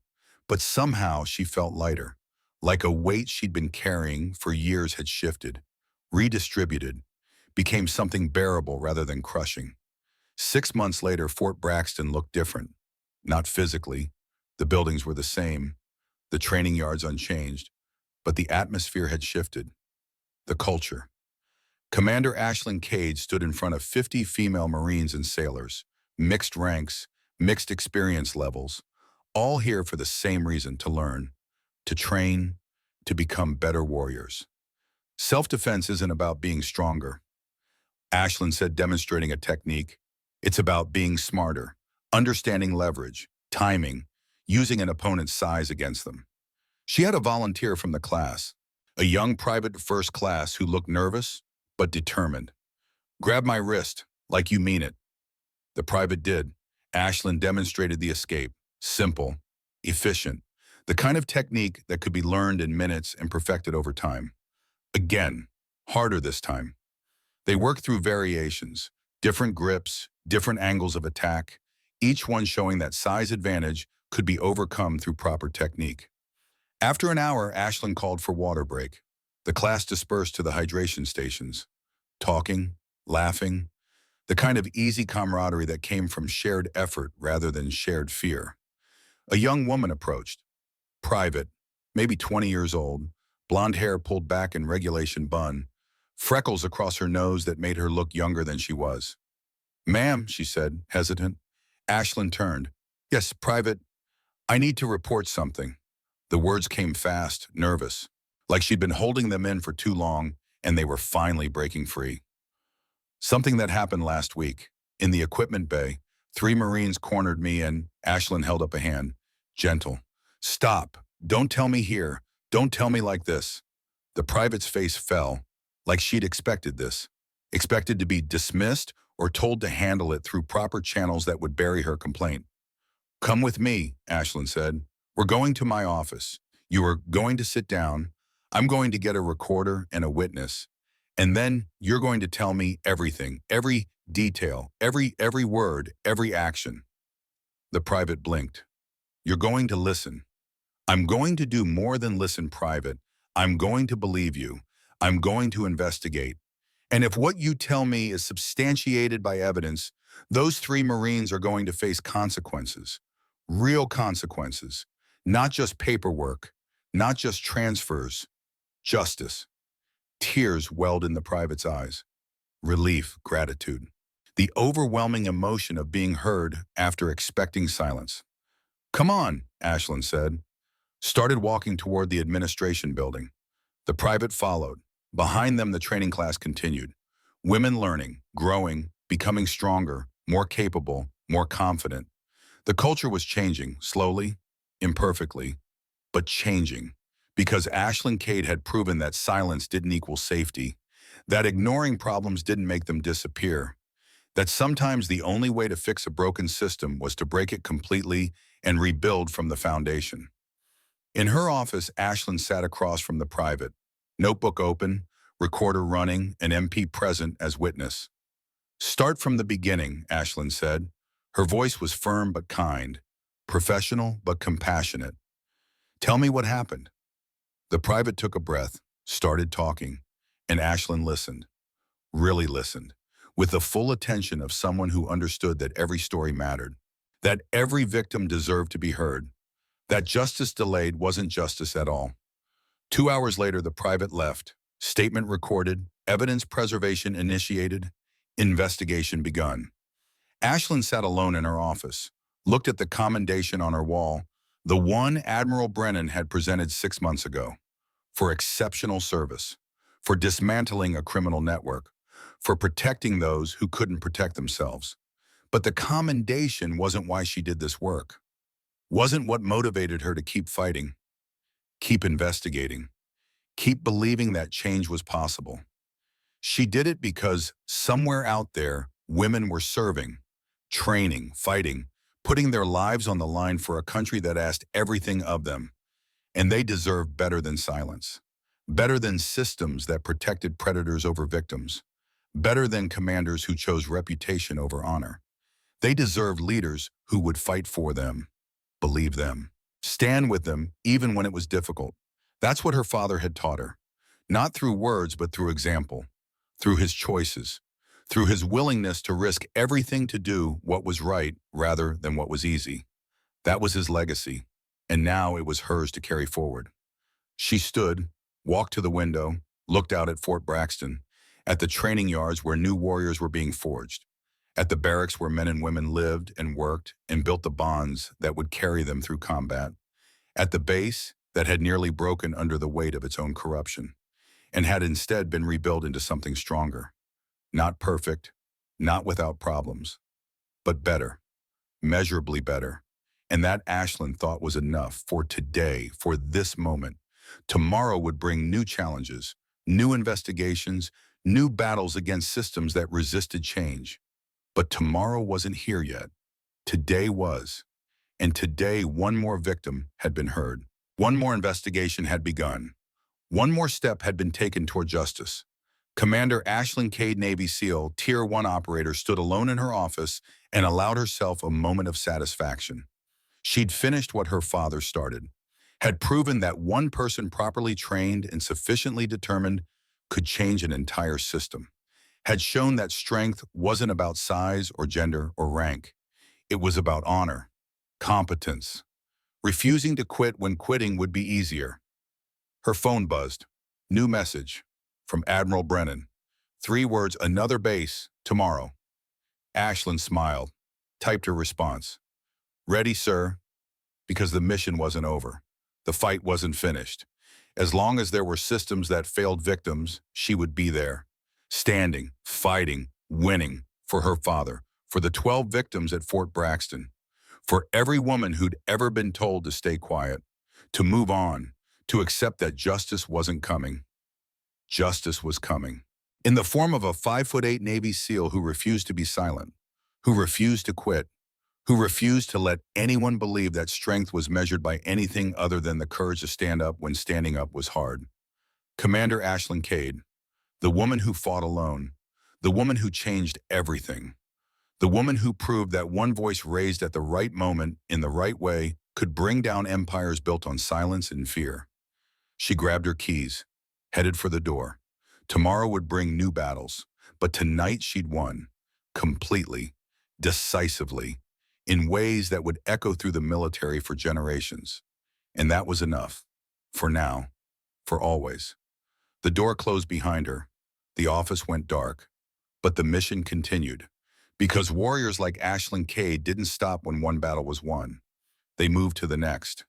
but somehow she felt lighter, like a weight she'd been carrying for years had shifted, redistributed, became something bearable rather than crushing. 6 months later, Fort Braxton looked different. Not physically. The buildings were the same, the training yards unchanged, but the atmosphere had shifted. The culture. Commander Ashlyn Cade stood in front of 50 female Marines and sailors, mixed ranks, mixed experience levels, all here for the same reason: to learn, to train, to become better warriors. Self-defense isn't about being stronger, Ashlyn said, demonstrating a technique. It's about being smarter, understanding leverage, timing, using an opponent's size against them. She had a volunteer from the class, a young private first class who looked nervous but determined. "Grab my wrist, like you mean it." The private did. Ashlyn demonstrated the escape. Simple, efficient, the kind of technique that could be learned in minutes and perfected over time. Again, harder this time. They worked through variations, different grips, different angles of attack, each one showing that size advantage could be overcome through proper technique. After an hour, Ashlyn called for water break. The class dispersed to the hydration stations, talking, laughing, the kind of easy camaraderie that came from shared effort rather than shared fear. A young woman approached, private, maybe 20 years old, blonde hair pulled back in regulation bun, freckles across her nose that made her look younger than she was. "Ma'am," she said, hesitant. Ashlyn turned. "Yes, Private, I need to report something." The words came fast, nervous, like she'd been holding them in for too long and they were finally breaking free. "Something that happened last week. In the equipment bay, 3 Marines cornered me and," Ashlyn held up a hand. Gentle. "Stop. Don't tell me here. Don't tell me like this." The private's face fell, like she'd expected this. Expected to be dismissed or told to handle it through proper channels that would bury her complaint. "Come with me," Ashlyn said. "We're going to my office. You are going to sit down. I'm going to get a recorder and a witness. And then you're going to tell me everything, every detail, every word, every action." The private blinked. "You're going to listen." "I'm going to do more than listen, Private. I'm going to believe you. I'm going to investigate. And if what you tell me is substantiated by evidence, those 3 Marines are going to face consequences. Real consequences. Not just paperwork. Not just transfers. Justice." Tears welled in the private's eyes. Relief, gratitude. The overwhelming emotion of being heard after expecting silence. "Come on," Ashlyn said. Started walking toward the administration building. The private followed. Behind them, the training class continued. Women learning, growing, becoming stronger, more capable, more confident. The culture was changing, slowly, imperfectly, but changing. Because Ashlyn Cade had proven that silence didn't equal safety, that ignoring problems didn't make them disappear, that sometimes the only way to fix a broken system was to break it completely and rebuild from the foundation. In her office, Ashlyn sat across from the private, notebook open, recorder running, and MP present as witness. "Start from the beginning," Ashlyn said. Her voice was firm but kind, professional but compassionate. "Tell me what happened." The private took a breath, started talking, and Ashlyn listened, really listened, with the full attention of someone who understood that every story mattered, that every victim deserved to be heard, that justice delayed wasn't justice at all. 2 hours later, the private left, statement recorded, evidence preservation initiated, investigation begun. Ashlyn sat alone in her office, looked at the commendation on her wall, the one Admiral Brennan had presented 6 months ago, for exceptional service, for dismantling a criminal network, for protecting those who couldn't protect themselves. But the commendation wasn't why she did this work, wasn't what motivated her to keep fighting, keep investigating, keep believing that change was possible. She did it because somewhere out there, women were serving, training, fighting, putting their lives on the line for a country that asked everything of them. And they deserve better than silence, better than systems that protected predators over victims, better than commanders who chose reputation over honor. They deserved leaders who would fight for them, believe them, stand with them even when it was difficult. That's what her father had taught her, not through words but through example, through his choices, through his willingness to risk everything to do what was right rather than what was easy. That was his legacy, and now it was hers to carry forward. She stood, walked to the window, looked out at Fort Braxton, at the training yards where new warriors were being forged, at the barracks where men and women lived and worked and built the bonds that would carry them through combat, at the base that had nearly broken under the weight of its own corruption, and had instead been rebuilt into something stronger. Not perfect, not without problems, but better, measurably better. And that Ashland thought was enough for today, for this moment. Tomorrow would bring new challenges, new investigations, new battles against systems that resisted change. But tomorrow wasn't here yet. Today was. And today, one more victim had been heard. One more investigation had begun. One more step had been taken toward justice. Commander Ashlyn Cade, Navy SEAL, Tier 1 operator, stood alone in her office and allowed herself a moment of satisfaction. She'd finished what her father started, had proven that one person properly trained and sufficiently determined could change an entire system, had shown that strength wasn't about size or gender or rank. It was about honor, competence, refusing to quit when quitting would be easier. Her phone buzzed. New message from Admiral Brennan. 3 words, another base, tomorrow. Ashlyn smiled, typed her response. Ready, sir, because the mission wasn't over. The fight wasn't finished. As long as there were systems that failed victims, she would be there, standing, fighting, winning for her father, for the 12 victims at Fort Braxton, for every woman who'd ever been told to stay quiet, to move on, to accept that justice wasn't coming. Justice was coming. In the form of a 5'8" Navy SEAL who refused to be silent, who refused to quit, who refused to let anyone believe that strength was measured by anything other than the courage to stand up when standing up was hard. Commander Ashlyn Cade, the woman who fought alone, the woman who changed everything, the woman who proved that one voice raised at the right moment in the right way could bring down empires built on silence and fear. She grabbed her keys, headed for the door. Tomorrow would bring new battles, but tonight she'd won, completely, decisively, in ways that would echo through the military for generations. And that was enough. For now. For always. The door closed behind her. The office went dark. But the mission continued. Because warriors like Ashlyn Cade didn't stop when one battle was won. They moved to the next.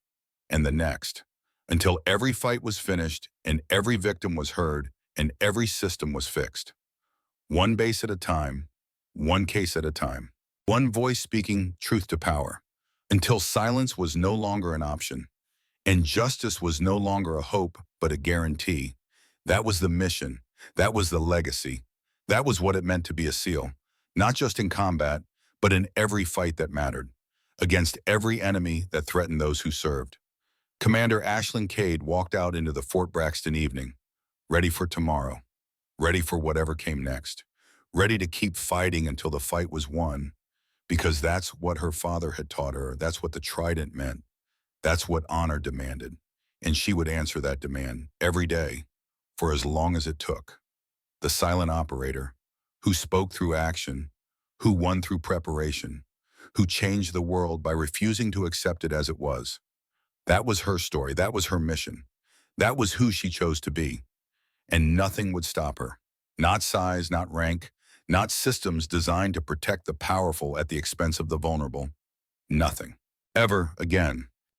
And the next. Until every fight was finished, and every victim was heard, and every system was fixed. One base at a time. One case at a time. One voice speaking truth to power, until silence was no longer an option, and justice was no longer a hope, but a guarantee. That was the mission. That was the legacy. That was what it meant to be a SEAL, not just in combat, but in every fight that mattered, against every enemy that threatened those who served. Commander Ashlyn Cade walked out into the Fort Braxton evening, ready for tomorrow, ready for whatever came next, ready to keep fighting until the fight was won. Because that's what her father had taught her. That's what the trident meant. That's what honor demanded. And she would answer that demand every day for as long as it took. The silent operator who spoke through action, who won through preparation, who changed the world by refusing to accept it as it was. That was her story. That was her mission. That was who she chose to be. And nothing would stop her. Not size, not rank, not systems designed to protect the powerful at the expense of the vulnerable. Nothing. Ever again.